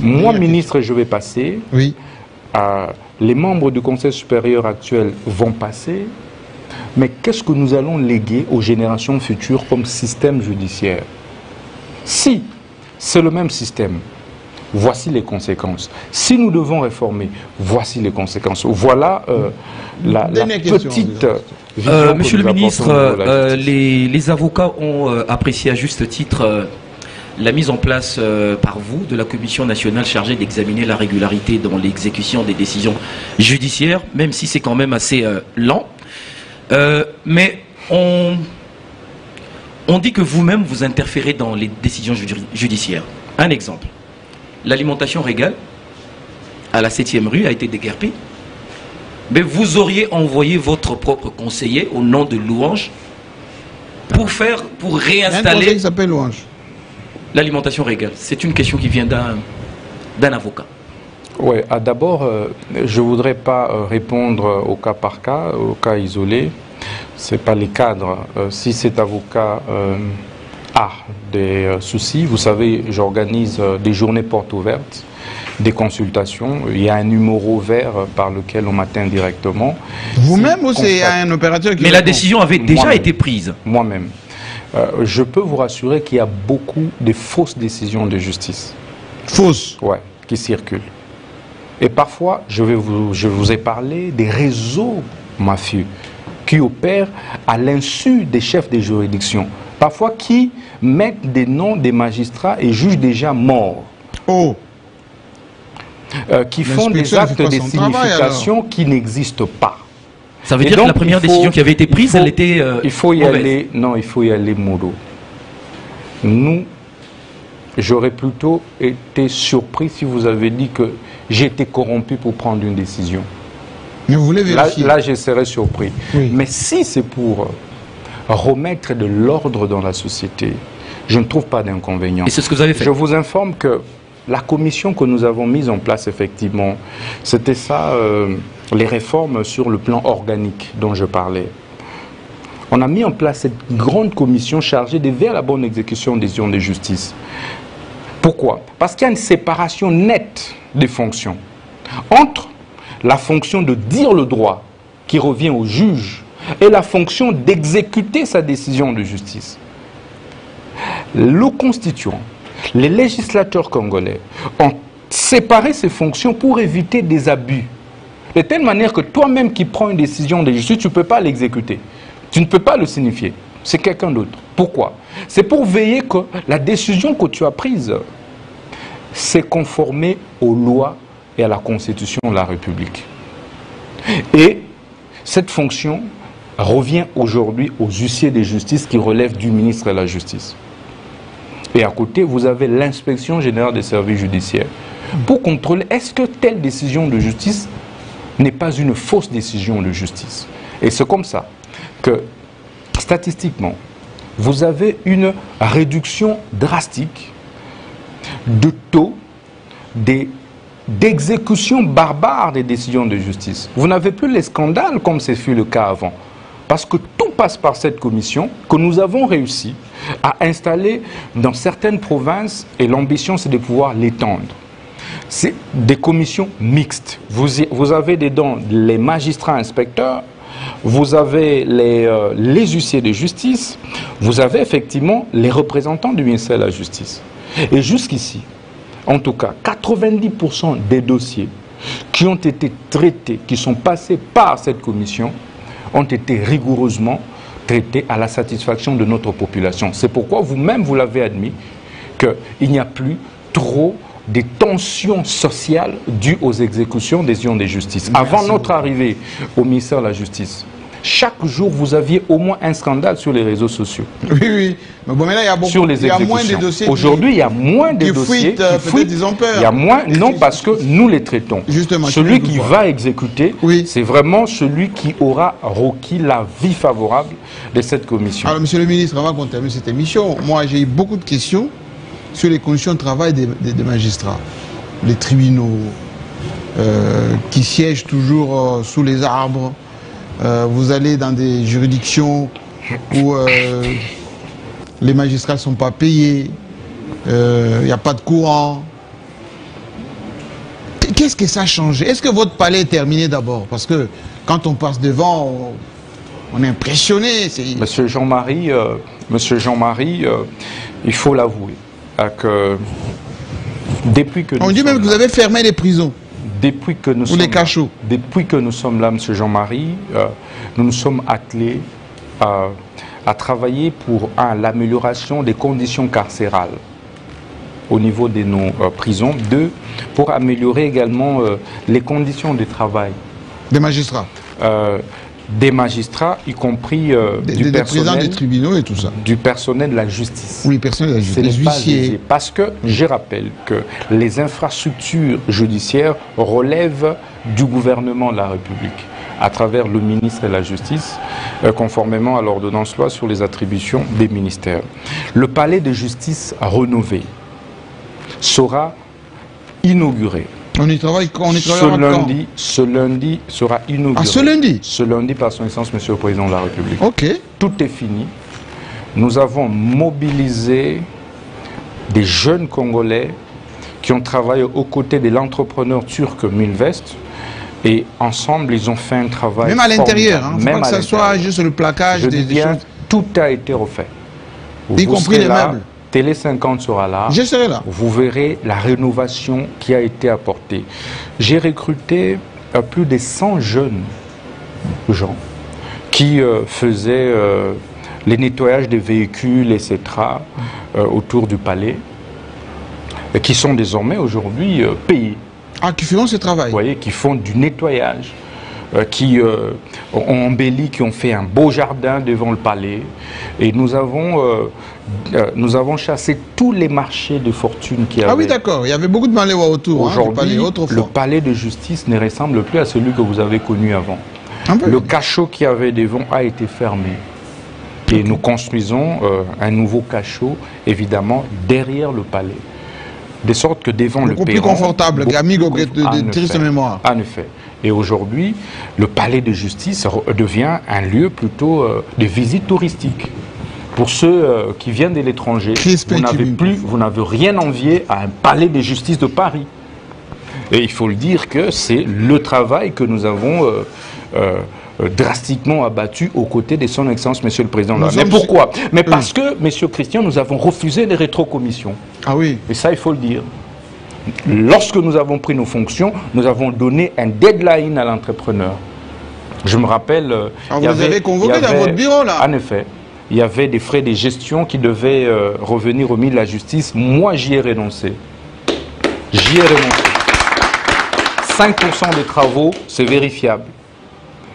B: Moi, ministre, je vais passer.
C: Oui.
B: Les membres du Conseil supérieur actuel vont passer. Mais qu'est-ce que nous allons léguer aux générations futures comme système judiciaire? Si c'est le même système, voici les conséquences. Si nous devons réformer, voici les conséquences. Voilà la petite...
A: Monsieur le ministre, les avocats ont apprécié à juste titre la mise en place par vous de la Commission nationale chargée d'examiner la régularité dans l'exécution des décisions judiciaires, même si c'est quand même assez lent. Mais on dit que vous-même vous interférez dans les décisions judiciaires. Un exemple, l'alimentation Régal à la 7e rue a été déguerpie. Mais vous auriez envoyé votre propre conseiller au nom de Louange pour réinstaller...
C: Un conseiller qui s'appelle Louange.
A: L'alimentation Régal. C'est une question qui vient d'un avocat.
B: Oui, d'abord, je ne voudrais pas répondre au cas par cas, au cas isolé. Ce n'est pas les cadres. Si cet avocat a des soucis, vous savez, j'organise des journées portes ouvertes, des consultations. Il y a un numéro vert par lequel on m'atteint directement.
C: Vous-même ou c'est un opérateur qui...
A: Mais la décision avait déjà été prise.
B: Moi-même. Je peux vous rassurer qu'il y a beaucoup de fausses décisions de justice.
C: Fausses?
B: Ouais, qui circulent. Et parfois, je vous ai parlé des réseaux mafieux qui opèrent à l'insu des chefs des juridictions. Parfois qui mettent des noms des magistrats et juges déjà morts.
C: Oh.
B: Qui font des actes de signification qui n'existent pas.
A: Ça veut dire que la première décision qui avait été prise, elle était
B: il faut y aller, non, il faut y aller mollo. Nous, j'aurais plutôt été surpris si vous avez dit que j'étais corrompu pour prendre une décision.
C: Mais vous voulez vérifier?
B: Là, je serais surpris.
C: Oui.
B: Mais si c'est pour remettre de l'ordre dans la société, je ne trouve pas d'inconvénient.
A: Et c'est ce que vous avez fait.
B: Je vous informe que la commission que nous avons mise en place, effectivement, c'était ça, les réformes sur le plan organique dont je parlais. On a mis en place cette grande commission chargée de veiller à la bonne exécution des décisions de justice. Pourquoi? Parce qu'il y a une séparation nette des fonctions entre la fonction de dire le droit qui revient au juge et la fonction d'exécuter sa décision de justice. Le constituant, les législateurs congolais ont séparé ces fonctions pour éviter des abus. De telle manière que toi-même qui prends une décision de justice, tu ne peux pas l'exécuter. Tu ne peux pas le signifier. C'est quelqu'un d'autre. Pourquoi? C'est pour veiller que la décision que tu as prise s'est conformée aux lois et à la Constitution de la République. Et cette fonction revient aujourd'hui aux huissiers de justice qui relèvent du ministre de la Justice. Et à côté, vous avez l'inspection générale des services judiciaires pour contrôler est-ce que telle décision de justice n'est pas une fausse décision de justice. Et c'est comme ça que, statistiquement, vous avez une réduction drastique de taux d'exécution barbare des décisions de justice. Vous n'avez plus les scandales comme ce fut le cas avant. Parce que tout passe par cette commission que nous avons réussi à installer dans certaines provinces et l'ambition c'est de pouvoir l'étendre. C'est des commissions mixtes. Vous avez dedans les magistrats inspecteurs, vous avez les huissiers de justice, vous avez effectivement les représentants du ministère de la Justice. Et jusqu'ici, en tout cas, 90% des dossiers qui ont été traités, qui sont passés par cette commission, ont été rigoureusement traités à la satisfaction de notre population. C'est pourquoi vous-même, vous l'avez admis, qu'il n'y a plus trop de tensions sociales dues aux exécutions des décisions de justice. Avant notre arrivée au ministère de la Justice, chaque jour, vous aviez au moins un scandale sur les réseaux sociaux.
C: Oui, oui. Mais bon, mais là, il y a beaucoup,
B: sur les exécutions.
C: Il y a moins de dossiers.
B: Aujourd'hui, il y a moins de dossiers qui fuitent.
C: Ils ont peur.
B: Il y a moins, non, parce que nous les traitons.
C: Justement,
B: celui qui va exécuter,
C: oui,
B: c'est vraiment celui qui aura requis l'avis favorable de cette commission.
C: Alors, monsieur le ministre, avant qu'on termine cette émission, moi, j'ai eu beaucoup de questions sur les conditions de travail des magistrats. Les tribunaux qui siègent toujours sous les arbres. Vous allez dans des juridictions où les magistrats ne sont pas payés, il n'y a pas de courant. Qu'est-ce que ça a changé? Est-ce que votre palais est terminé d'abord? Parce que quand on passe devant, on est impressionné.
B: Monsieur Jean-Marie, il faut l'avouer, que depuis que...
C: On dit même que vous avez fermé les prisons.
B: Depuis que nous sommes là, M. Jean-Marie, nous nous sommes attelés à travailler pour l'amélioration des conditions carcérales au niveau de nos prisons. Deux, pour améliorer également les conditions de travail.
C: Des magistrats
B: des magistrats, y compris du personnel
C: des tribunaux et tout ça.
B: Du personnel de la justice.
C: Oui, personnel de la justice.
B: Les huissiers. Parce que je rappelle que les infrastructures judiciaires relèvent du gouvernement de la République à travers le ministre de la Justice, conformément à l'ordonnance loi sur les attributions des ministères. Le palais de justice rénové sera inauguré.
C: On y travaille
B: ce lundi sera inauguré.
C: Ah, ce lundi?
B: Ce lundi, par son essence, Monsieur le Président de la République.
C: Ok.
B: Tout est fini. Nous avons mobilisé des jeunes Congolais qui ont travaillé aux côtés de l'entrepreneur turc Mulvest. Et ensemble, ils ont fait un travail.
C: Même à l'intérieur, hein, même pas que ce soit juste le plaquage
B: des choses. Tout a été refait.
C: Y compris les meubles.
B: Télé 50 sera là.
C: Je serai là.
B: Vous verrez la rénovation qui a été apportée. J'ai recruté plus de 100 jeunes gens qui faisaient les nettoyages des véhicules, etc. Autour du palais, qui sont désormais aujourd'hui payés.
C: Ah, qui feront ce travail.
B: Vous voyez, qui font du nettoyage, qui ont embelli, qui ont fait un beau jardin devant le palais. Et nous avons chassé tous les marchés de fortune qu'il y avait.
C: Ah oui, d'accord. Il y avait beaucoup de malais autour.
B: Aujourd'hui, le palais de justice ne ressemble plus à celui que vous avez connu avant. Le cachot qu'il y avait devant a été fermé. Et nous construisons un nouveau cachot, évidemment, derrière le palais. De sorte que devant le perron...
C: Beaucoup plus confortable, amigo de triste mémoire.
B: En effet. Et aujourd'hui, le palais de justice devient un lieu plutôt de visite touristique. Pour ceux qui viennent de l'étranger, vous n'avez rien envié à un palais de justice de Paris. Et il faut le dire que c'est le travail que nous avons drastiquement abattu aux côtés de son Excellence, Monsieur le Président. Mais pourquoi? Mais parce que, Monsieur Christian, nous avons refusé les rétrocommissions.
C: Ah oui.
B: Et ça, il faut le dire. Lorsque nous avons pris nos fonctions, nous avons donné un deadline à l'entrepreneur. Je me rappelle...
C: vous avez convoqué dans votre bureau, là?
B: En effet. Il y avait des frais de gestion qui devaient revenir au ministre de la Justice. Moi, j'y ai renoncé. J'y ai renoncé. 5% des travaux, c'est vérifiable.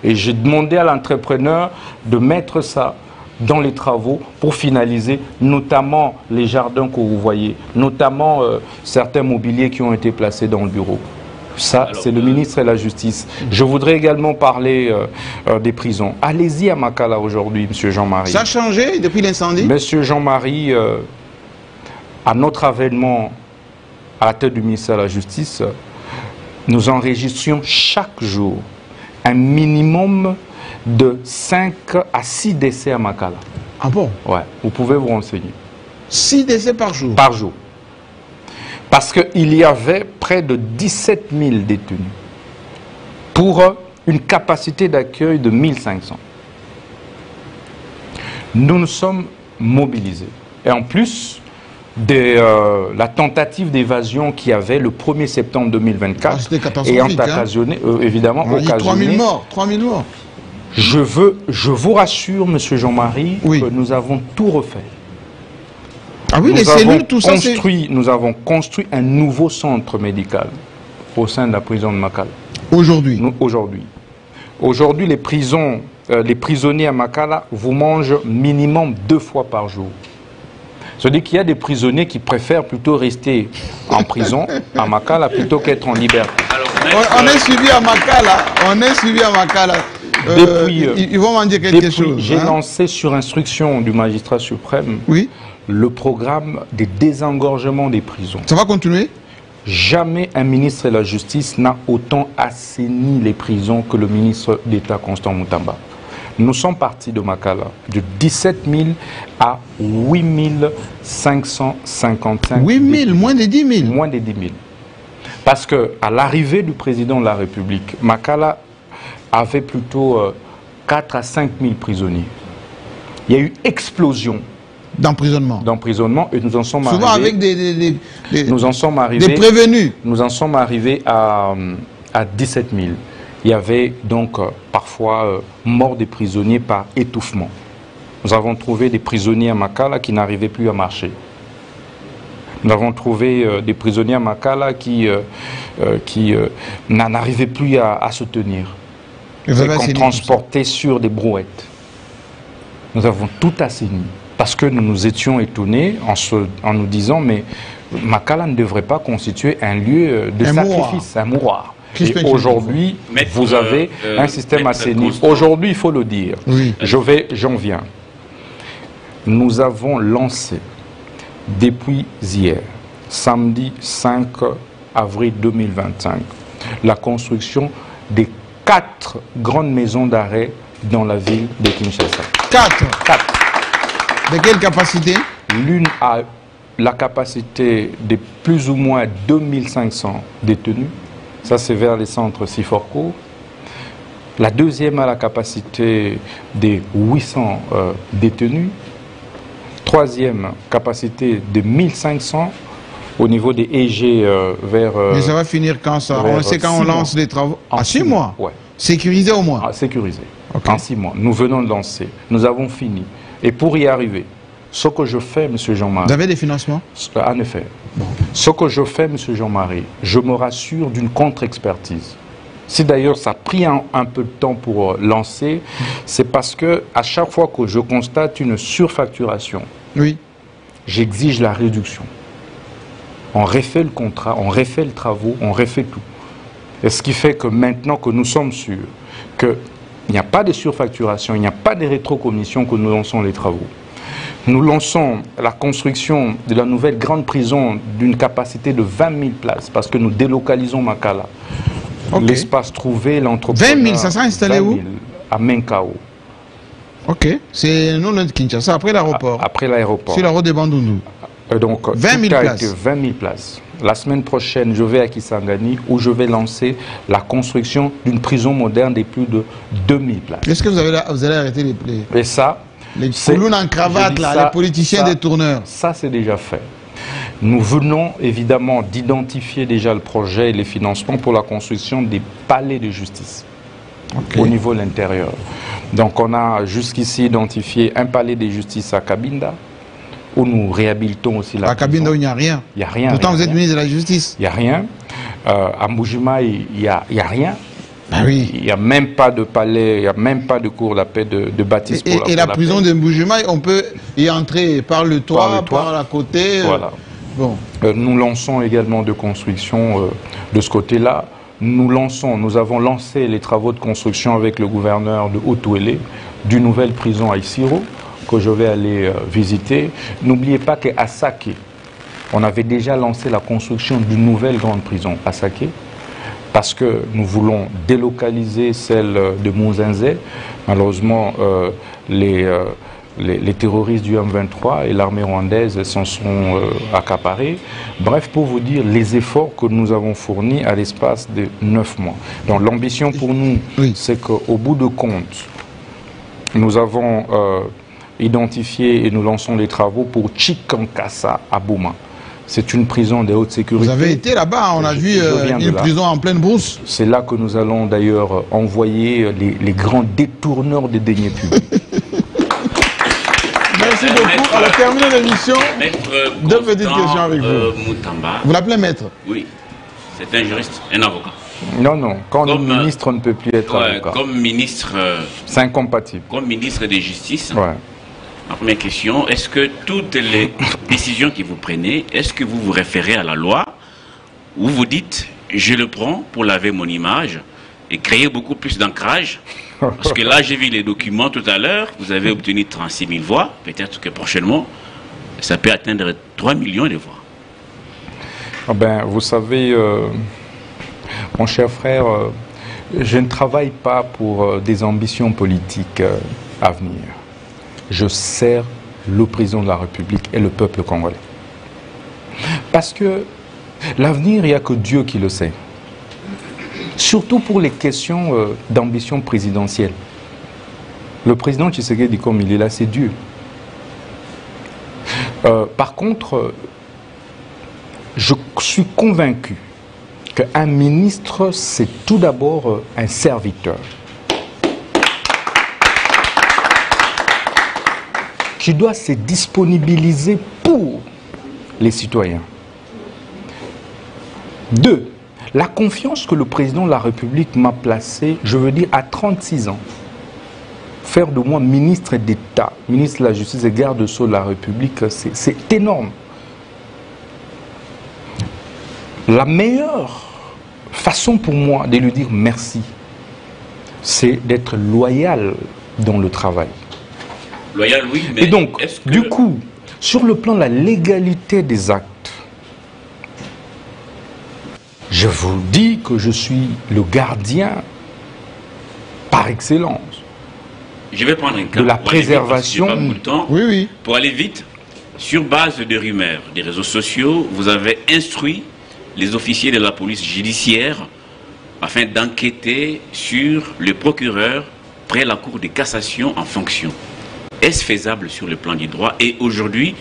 B: Et j'ai demandé à l'entrepreneur de mettre ça dans les travaux pour finaliser, notamment les jardins que vous voyez, notamment certains mobiliers qui ont été placés dans le bureau. Ça, c'est le ministre de la Justice. Je voudrais également parler des prisons. Allez-y à Makala aujourd'hui, Monsieur Jean-Marie.
C: Ça a changé depuis l'incendie?
B: Monsieur Jean-Marie, à notre avènement à la tête du ministère de la Justice, nous enregistrions chaque jour un minimum de 5 à 6 décès à Makala.
C: Ah bon?
B: Ouais, vous pouvez vous renseigner.
C: 6 décès par jour?
B: Par jour. Parce qu'il y avait près de 17 000 détenus pour une capacité d'accueil de 1500. Nous nous sommes mobilisés. Et en plus de la tentative d'évasion qu'il y avait le 1er septembre 2024, ayant occasionné, évidemment,
C: 3000 morts, 3000 morts.
B: Je vous rassure, Monsieur Jean-Marie, que nous avons tout refait.
C: Ah oui, les cellules, tout ça,
B: nous avons construit un nouveau centre médical au sein de la prison de Makala.
C: Aujourd'hui?
B: Aujourd'hui. Aujourd'hui, les prisonniers à Makala vous mangent minimum 2 fois par jour. C'est-à-dire qu'il y a des prisonniers qui préfèrent plutôt rester en prison à Makala plutôt qu'être en liberté.
C: On est suivi à Makala. On est suivi à Makala. Ils vont m'en dire quelque chose.
B: J'ai lancé sur instruction du magistrat suprême le programme des désengorgements des prisons.
C: Ça va continuer?
B: Jamais un ministre de la Justice n'a autant assaini les prisons que le ministre d'État Constant Moutamba. Nous sommes partis de Makala de 17 000 à 8 555.
C: 8 000, moins de 10 000.
B: Moins de 10 000. Parce qu'à l'arrivée du président de la République, Makala avait plutôt 4 à 5 000 prisonniers. Il y a eu explosion
C: d'emprisonnement.
B: Et nous en sommes
C: souvent
B: arrivés...
C: avec
B: nous en sommes arrivés...
C: Des prévenus.
B: Nous en sommes arrivés à 17 000. Il y avait donc parfois mort des prisonniers par étouffement. Nous avons trouvé des prisonniers à Makala qui n'arrivaient plus à marcher. Nous avons trouvé des prisonniers à Makala qui n'arrivaient plus à se tenir. Et qu'on transportait sur des brouettes. Nous avons tout assaini. Parce que nous nous étions étonnés en nous disant, mais Makala ne devrait pas constituer un lieu de sacrifice, un mouroir. Et aujourd'hui, vous avez un système assaini. Aujourd'hui, il faut le dire.
C: Oui.
B: J'en viens. Nous avons lancé, depuis hier, samedi 5 avril 2025, la construction des 4 grandes maisons d'arrêt dans la ville de Kinshasa.
C: 4. De quelle capacité?
B: L'une a la capacité de plus ou moins 2500 détenus. Ça, c'est vers les centres Siforco. La deuxième a la capacité de 800 détenus. Troisième, capacité de 1500 au niveau des EG vers...
C: Mais ça va finir quand ça? On sait quand on lance les travaux. À 6 mois?
B: Ouais.
C: Sécurisé au moins?
B: Sécurisé.
C: Okay.
B: En 6 mois. Nous venons de lancer. Nous avons fini. Et pour y arriver, ce que je fais, M. Jean-Marie...
C: Vous avez des financements?
B: En effet. Bon. Ce que je fais, M. Jean-Marie, je me rassure d'une contre-expertise. Si d'ailleurs ça a pris un peu de temps pour lancer, c'est parce que à chaque fois que je constate une surfacturation,
C: oui,
B: j'exige la réduction. On refait le contrat, on refait le travaux, on refait tout. Et ce qui fait que maintenant que nous sommes sûrs qu'il n'y a pas de surfacturation, il n'y a pas de rétrocommission, que nous lançons les travaux. Nous lançons la construction de la nouvelle grande prison d'une capacité de 20 000 places parce que nous délocalisons Makala. Okay. L'espace trouvé, l'entrepreneur... 20
C: 000, ça sera installé où?
B: À Menkao.
C: Ok, c'est non loin de Kinshasa, après l'aéroport.
B: Après l'aéroport.
C: Sur la route de Bandundu.
B: Donc,
C: 20 000 places.
B: 20 000 places. La semaine prochaine, je vais à Kisangani où je vais lancer la construction d'une prison moderne de plus de 2000 places.
C: Est-ce que vous allez arrêter les...
B: Et ça...
C: Les coulons en cravate, là, les politiciens des tourneurs.
B: Ça, c'est déjà fait. Nous venons évidemment d'identifier déjà le projet et les financements pour la construction des palais de justice au niveau de l'intérieur. Donc on a jusqu'ici identifié un palais de justice à Cabinda où nous réhabilitons aussi la prison. À Cabinda où il
C: n'y a rien.
B: Il n'y a rien.
C: Pourtant vous êtes ministre de la Justice.
B: Il n'y a rien. À Mbujima, il n'y a rien.
C: Ben oui.
B: Il n'y a même pas de palais, il n'y a même pas de cour la paix de bâtisse.
C: Et la prison de Mbujima, on peut y entrer par le toit, par la côté.
B: Voilà.
C: Bon.
B: Nous lançons également de construction de ce côté-là. Nous avons lancé les travaux de construction avec le gouverneur de Haut-Ouélé d'une nouvelle prison à Isiro que je vais aller visiter. N'oubliez pas qu'à Saké, on avait déjà lancé la construction d'une nouvelle grande prison à Saké parce que nous voulons délocaliser celle de Mounzenzé. Malheureusement, les terroristes du M23 et l'armée rwandaise s'en sont accaparés. Bref, pour vous dire les efforts que nous avons fournis à l'espace de 9 mois. Donc l'ambition pour nous, c'est qu'au bout de compte, nous avons identifié et nous lançons les travaux pour Chikankasa à Bouma. C'est une prison de haute sécurité.
C: Vous avez été là-bas, on a vu une prison en pleine brousse.
B: C'est là que nous allons d'ailleurs envoyer les grands détourneurs des deniers publics.
C: Merci beaucoup. On a terminé l'émission. Deux petites questions avec vous.
H: Moutamba.
C: Vous l'appelez maître?
H: Oui. C'est un juriste, un avocat.
B: Non, non. Quand le ministre ne peut plus être avocat.
H: Comme ministre...
B: C'est incompatible.
H: Comme ministre de Justice.
B: Ouais.
H: Ma première question, est-ce que toutes les décisions que vous prenez, est-ce que vous vous référez à la loi ou vous dites, je le prends pour laver mon image et créer beaucoup plus d'ancrage? Parce que là, j'ai vu les documents tout à l'heure, vous avez obtenu 36 000 voix, peut-être que prochainement, ça peut atteindre 3 millions de voix.
B: Ah ben, vous savez, mon cher frère, je ne travaille pas pour des ambitions politiques à venir. Je sers le président de la République et le peuple congolais. Parce que l'avenir, il n'y a que Dieu qui le sait. Surtout pour les questions d'ambition présidentielle. Le président Tshisekedi, comme il est là, c'est Dieu. Par contre, je suis convaincu qu'un ministre, c'est tout d'abord un serviteur. Qui doit se disponibiliser pour les citoyens. 2. La confiance que le président de la République m'a placée, je veux dire à 36 ans, faire de moi ministre d'État, ministre de la Justice et garde-sceau de la République, c'est énorme. La meilleure façon pour moi de lui dire merci, c'est d'être loyal dans le travail.
H: Loyal, oui, mais...
B: Et donc, du coup, sur le plan de la légalité des actes, je vous dis que je suis le gardien par excellence.
H: Je vais prendre un cas
B: de la préservation.
H: Pour aller vite, sur base de rumeurs des réseaux sociaux, vous avez instruit les officiers de la police judiciaire afin d'enquêter sur le procureur près la Cour de cassation en fonction. Est-ce faisable sur le plan du droit? Et aujourd'hui,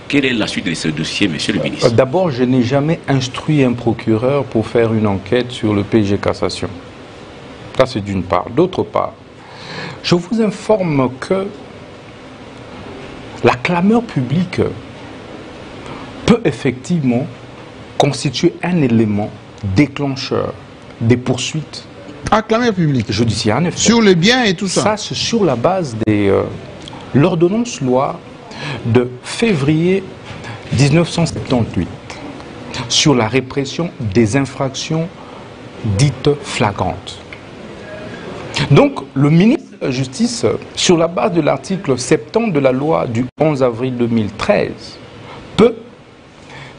H: quelle est la suite de ce dossier, monsieur le ministre?
B: D'abord, je n'ai jamais instruit un procureur pour faire une enquête sur le PG Cassation. Ça, c'est d'une part. D'autre part, je vous informe que la clameur publique peut effectivement constituer un élément déclencheur des poursuites.
C: Ah, clameur publique.
B: Judiciaire, en effet.
C: Sur le bien et tout ça.
B: Ça, c'est sur la base de l'ordonnance loi de février 1978 sur la répression des infractions dites flagrantes. Donc, le ministre de la Justice, sur la base de l'article 70 de la loi du 11 avril 2013, peut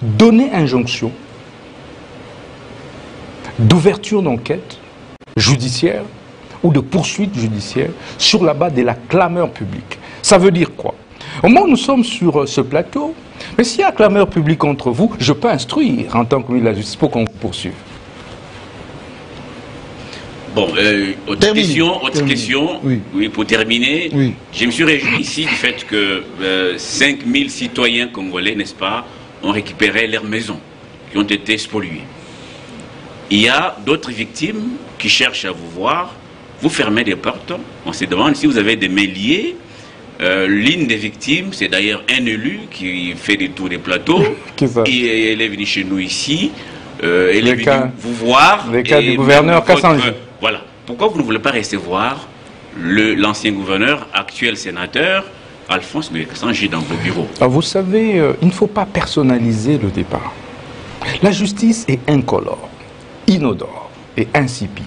B: donner injonction d'ouverture d'enquête judiciaire ou de poursuite judiciaire sur la base de la clameur publique. Ça veut dire quoi? Au moment où nous sommes sur ce plateau, mais s'il y a clameur publique contre vous, je peux instruire en tant que ministre de la Justice pour qu'on vous poursuive.
H: Bon, autre question, oui, pour terminer.
C: Oui.
H: Je me suis réjoui ici du fait que 5000 citoyens congolais, n'est-ce pas, ont récupéré leurs maisons, qui ont été spoliées. Il y a d'autres victimes qui cherchent à vous voir, vous fermez des portes, on se demande si vous avez des mains liées. L'une des victimes, c'est d'ailleurs un élu qui fait des tours des plateaux, et elle est venue chez nous ici, elle est venue vous voir.
B: Le cas du gouverneur Kassanji.
H: Voilà. Pourquoi vous ne voulez pas recevoir l'ancien gouverneur, actuel sénateur, Alphonse Kassanji dans vos bureaux?
B: Alors vous savez, il ne faut pas personnaliser le débat. La justice est incolore, inodore et insipide.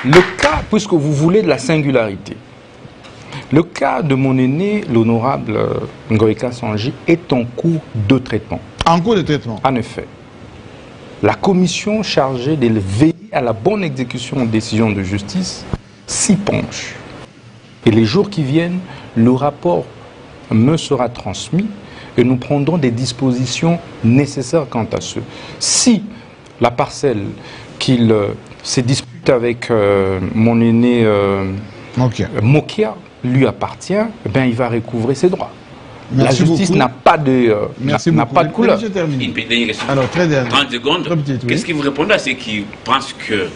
B: Le cas, puisque vous voulez de la singularité, le cas de mon aîné, l'honorable Ngoï Kassanji, est en cours de traitement.
C: En cours de traitement?
B: En effet. La commission chargée de veiller à la bonne exécution des décisions de justice s'y penche. Et les jours qui viennent, le rapport me sera transmis et nous prendrons des dispositions nécessaires quant à ce. Si la parcelle qu'il se dispute avec mon aîné Mokia lui appartient, eh bien, il va recouvrer ses droits.
C: Merci.
B: La justice n'a pas de, pas de couleur.
H: Alors, très bien. 30 secondes. Qu'est-ce qui vous répond à ceux qui pensent que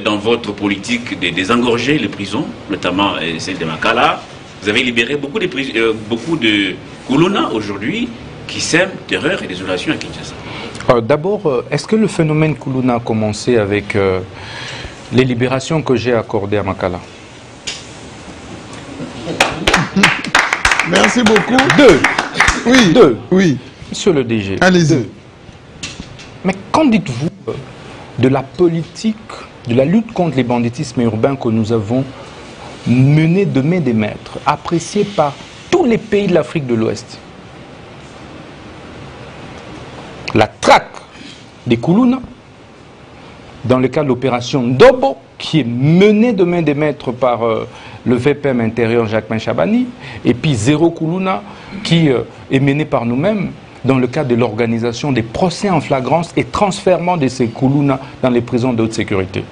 H: dans votre politique de désengorger les prisons, notamment celle de Makala, vous avez libéré beaucoup de Koulouna aujourd'hui qui sèment terreur et désolation à Kinshasa?
B: D'abord, est-ce que le phénomène Koulouna a commencé avec les libérations que j'ai accordées à Makala?
C: Merci beaucoup.
B: Oui. Monsieur le DG.
C: Allez-y.
B: Mais qu'en dites-vous de la politique, de la lutte contre les banditismes urbains que nous avons menée de main des maîtres, appréciée par tous les pays de l'Afrique de l'Ouest? La traque des Koulouna, dans le cadre de l'opération Ndobo, qui est menée de main des maîtres par le VPM intérieur Jacquemin Chabani, et puis Zéro Koulouna, qui est menée par nous-mêmes dans le cadre de l'organisation des procès en flagrance et transfèrement de ces Koulouna dans les prisons de haute sécurité.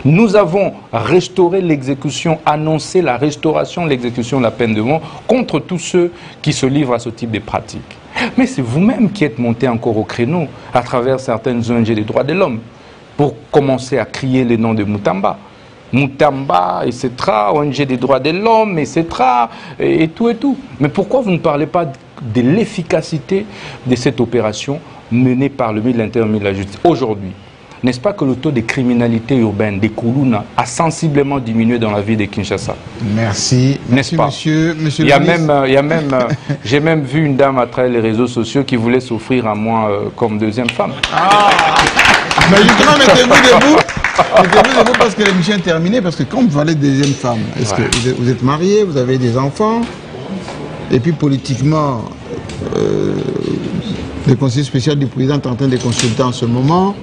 B: Nous avons restauré l'exécution, annoncé la restauration de l'exécution de la peine de mort contre tous ceux qui se livrent à ce type de pratiques. Mais c'est vous-même qui êtes monté encore au créneau à travers certaines ONG des droits de l'homme pour commencer à crier les noms de Moutamba. Moutamba, etc., ONG des droits de l'homme, etc., et tout et tout. Mais pourquoi vous ne parlez pas de l'efficacité de cette opération menée par le ministre de l'Intérieur et de la Justice aujourd'hui? N'est-ce pas que le taux de criminalité urbaine des Koulouna a sensiblement diminué dans la ville de Kinshasa?
C: Merci.
B: N'est-ce pas?
C: Monsieur
B: il y a même, j'ai même vu une dame à travers les réseaux sociaux qui voulait s'offrir à moi comme deuxième femme.
C: Mais justement, mettez-vous debout. Mettez-vous debout parce que l'émission est terminée. Parce que quand vous parlez de deuxième femme, est-ce que vous êtes marié, vous avez des enfants? Et puis politiquement, le conseiller spécial du président est en train de consulter en ce moment.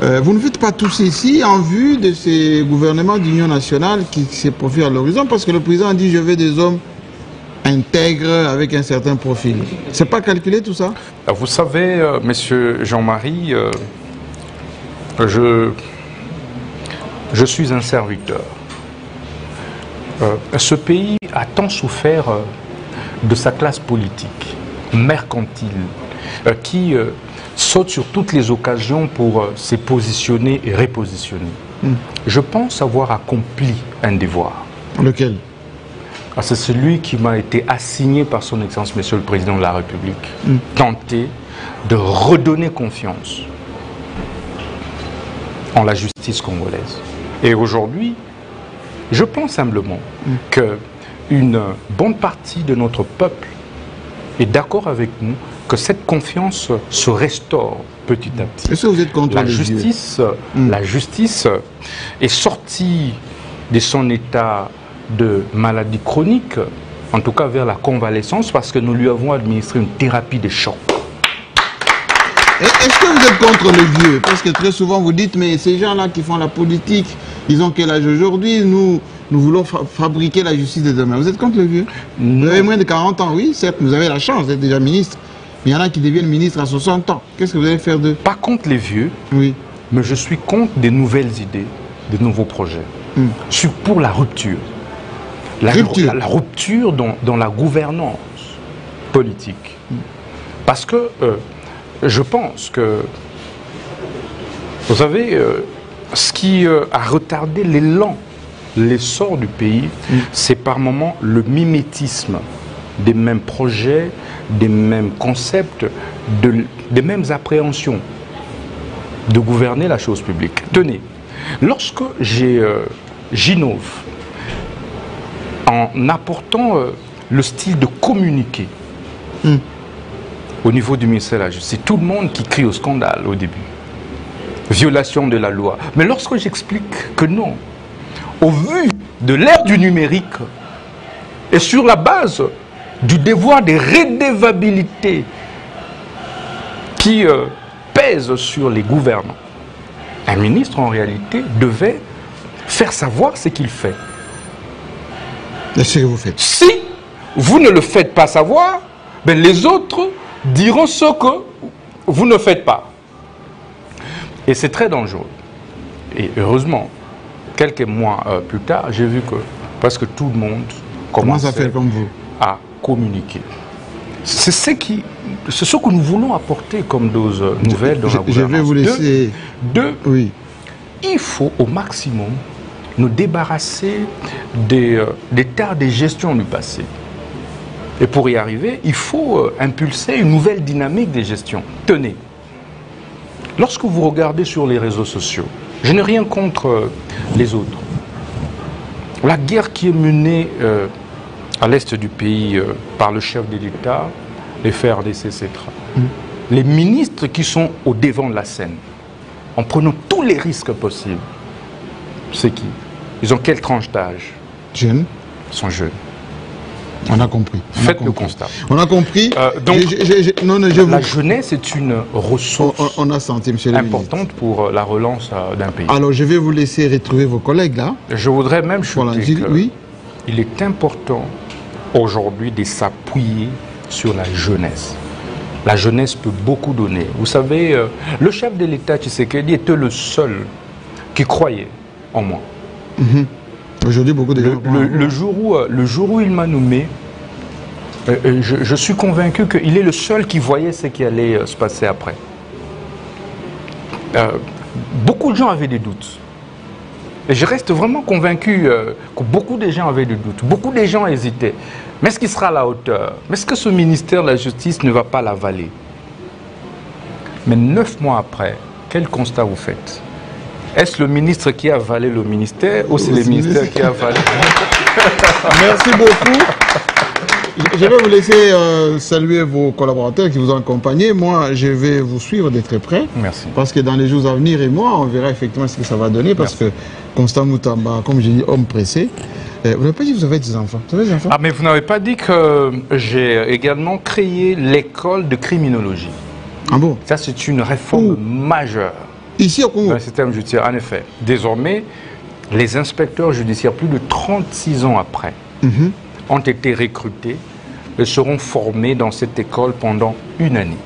C: Vous ne faites pas tous ici en vue de ces gouvernements d'union nationale qui se profilent à l'horizon, parce que le président a dit je veux des hommes intègres avec un certain profil. C'est pas calculé tout ça?
B: Vous savez, monsieur Jean-Marie, je suis un serviteur. ce pays a tant souffert de sa classe politique, mercantile, qui saute sur toutes les occasions pour se positionner et repositionner. Je pense avoir accompli un devoir.
C: Lequel?
B: C'est celui qui m'a été assigné par son Excellence, Monsieur le Président de la République. Tenter de redonner confiance en la justice congolaise. Et aujourd'hui, je pense humblement qu'une bonne partie de notre peuple est d'accord avec nous que cette confiance se restaure petit à petit.
C: Est-ce que vous êtes contre
B: la justice, la justice est sortie de son état de maladie chronique, en tout cas vers la convalescence, parce que nous lui avons administré une thérapie de choc.
C: Est-ce que vous êtes contre les vieux? Parce que très souvent vous dites, mais ces gens-là qui font la politique, ils ont quel âge aujourd'hui? Nous voulons fabriquer la justice de demain. Vous êtes contre les vieux? Vous avez moins de 40 ans, oui, certes, vous avez la chance d'être déjà ministre. Mais il y en a qui deviennent ministres à 60 ans. Qu'est-ce que vous allez faire d'eux?
B: Pas contre les vieux,
C: oui,
B: mais je suis contre des nouvelles idées, des nouveaux projets. Je suis pour la rupture. La rupture dans la gouvernance politique. Parce que je pense que, vous savez, ce qui a retardé l'élan, l'essor du pays, c'est par moments le mimétisme des mêmes projets, des mêmes concepts, des mêmes appréhensions de gouverner la chose publique. Tenez, lorsque j'innove en apportant le style de communiquer au niveau du ministère de la Justice, c'est tout le monde qui crie au scandale au début. Violation de la loi. Mais lorsque j'explique que non, au vu de l'ère du numérique et sur la base du devoir de redevabilité qui pèse sur les gouvernants, un ministre en réalité devait faire savoir ce qu'il fait.
C: Qu'est-ce que vous faites?
B: Si vous ne le faites pas savoir, ben les autres diront ce que vous ne faites pas. Et c'est très dangereux. Et heureusement, quelques mois plus tard, j'ai vu que presque tout le monde commence
C: à faire comme vous,
B: à communiquer. C'est ce que nous voulons apporter comme dose nouvelle dans la gouvernance.
C: Je vais vous laisser...
B: Oui. Il faut au maximum nous débarrasser des tares de gestion du passé. Et pour y arriver, il faut impulser une nouvelle dynamique de gestion. Tenez, lorsque vous regardez sur les réseaux sociaux, je n'ai rien contre les autres. La guerre qui est menée à l'est du pays par le chef de l'État, les FARDC, etc. Les ministres qui sont au devant de la scène, en prenant tous les risques possibles, c'est qui? Ils ont quelle tranche d'âge?
C: Jeunes.
B: Ils sont jeunes.
C: On a compris.
B: Faites le constat.
C: On a compris.
B: Donc, la jeunesse est une ressource importante pour la relance d'un pays.
C: Alors, je vais vous laisser retrouver vos collègues là.
B: Je voudrais même chuter que
C: oui.
B: Il est important aujourd'hui de s'appuyer sur la jeunesse. La jeunesse peut beaucoup donner. Vous savez, le chef de l'État, Tshisekedi, était le seul qui croyait en moi.
C: Aujourd'hui, beaucoup de gens...
B: Le jour où il m'a nommé, je suis convaincu qu'il est le seul qui voyait ce qui allait se passer après. Beaucoup de gens avaient des doutes. Et je reste vraiment convaincu que beaucoup de gens avaient des doutes. Beaucoup de gens hésitaient. Mais est-ce qu'il sera à la hauteur? Mais est-ce que ce ministère de la Justice ne va pas l'avaler? Mais 9 mois après, quel constat vous faites? Est-ce le ministre qui a avalé le ministère ou c'est le ministère qui a avalé?
C: Merci beaucoup. Je vais vous laisser saluer vos collaborateurs qui vous ont accompagné. Moi, je vais vous suivre de très près.
B: Merci.
C: Parce que dans les jours à venir, et moi, on verra effectivement ce que ça va donner. Parce que Constant Moutamba, comme j'ai dit, homme pressé. Vous n'avez pas dit que vous avez des enfants. Vous avez des enfants?
B: Ah, mais vous n'avez pas dit que j'ai également créé l'école de criminologie.
C: Ah bon?
B: Ça, c'est une réforme majeure.
C: Ici au Congo?
B: Dans le système judiciaire, en effet. Désormais, les inspecteurs judiciaires, plus de 36 ans après, ont été recrutés et seront formés dans cette école pendant 1 année,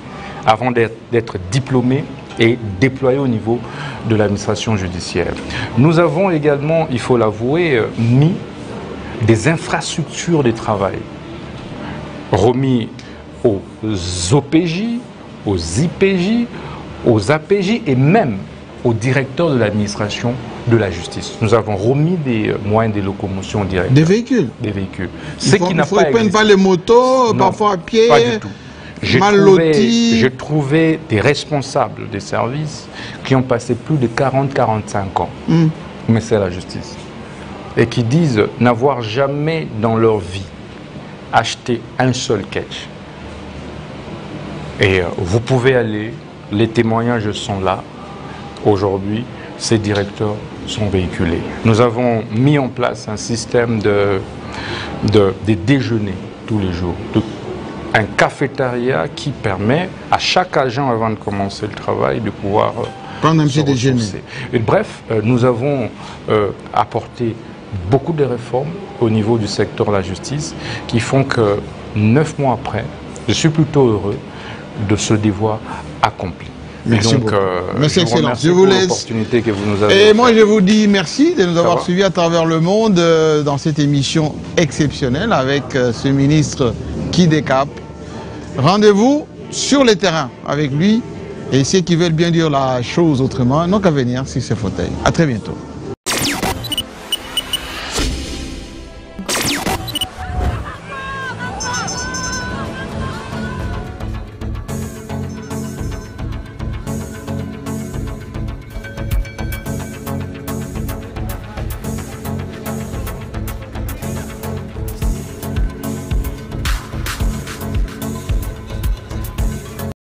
B: avant d'être diplômés et déployés au niveau de l'administration judiciaire. Nous avons également, il faut l'avouer, mis des infrastructures de travail remis aux OPJ, aux IPJ, aux APJ et même au directeur de l'administration de la justice. Nous avons remis des moyens de locomotion directs.
C: Des véhicules?
B: Des véhicules.
C: Ce qui n'a pas existé. Ils ne prennent pas les motos, non, parfois à pied,
B: pas du tout.
C: mal lotis.
B: J'ai trouvé des responsables des services qui ont passé plus de 40-45 ans, mais c'est la justice, et qui disent n'avoir jamais dans leur vie acheté un seul catch. Et vous pouvez aller, les témoignages sont là. Aujourd'hui, ces directeurs sont véhiculés. Nous avons mis en place un système de déjeuner tous les jours, un cafétéria qui permet à chaque agent, avant de commencer le travail, de pouvoir
C: prendre un petit déjeuner.
B: Et bref, nous avons apporté beaucoup de réformes au niveau du secteur de la justice qui font que 9 mois après, je suis plutôt heureux de ce devoir accompli.
C: Merci
B: donc,
C: beaucoup. Merci, excellent.
B: Je vous laisse. L'opportunité que vous nous avez
C: offerte. Et moi, je vous dis merci de nous avoir suivis à travers le monde dans cette émission exceptionnelle avec ce ministre qui décape. Rendez-vous sur le terrain avec lui et ceux qui veulent bien dire la chose autrement n'ont qu'à venir sur ce fauteuil. À très bientôt.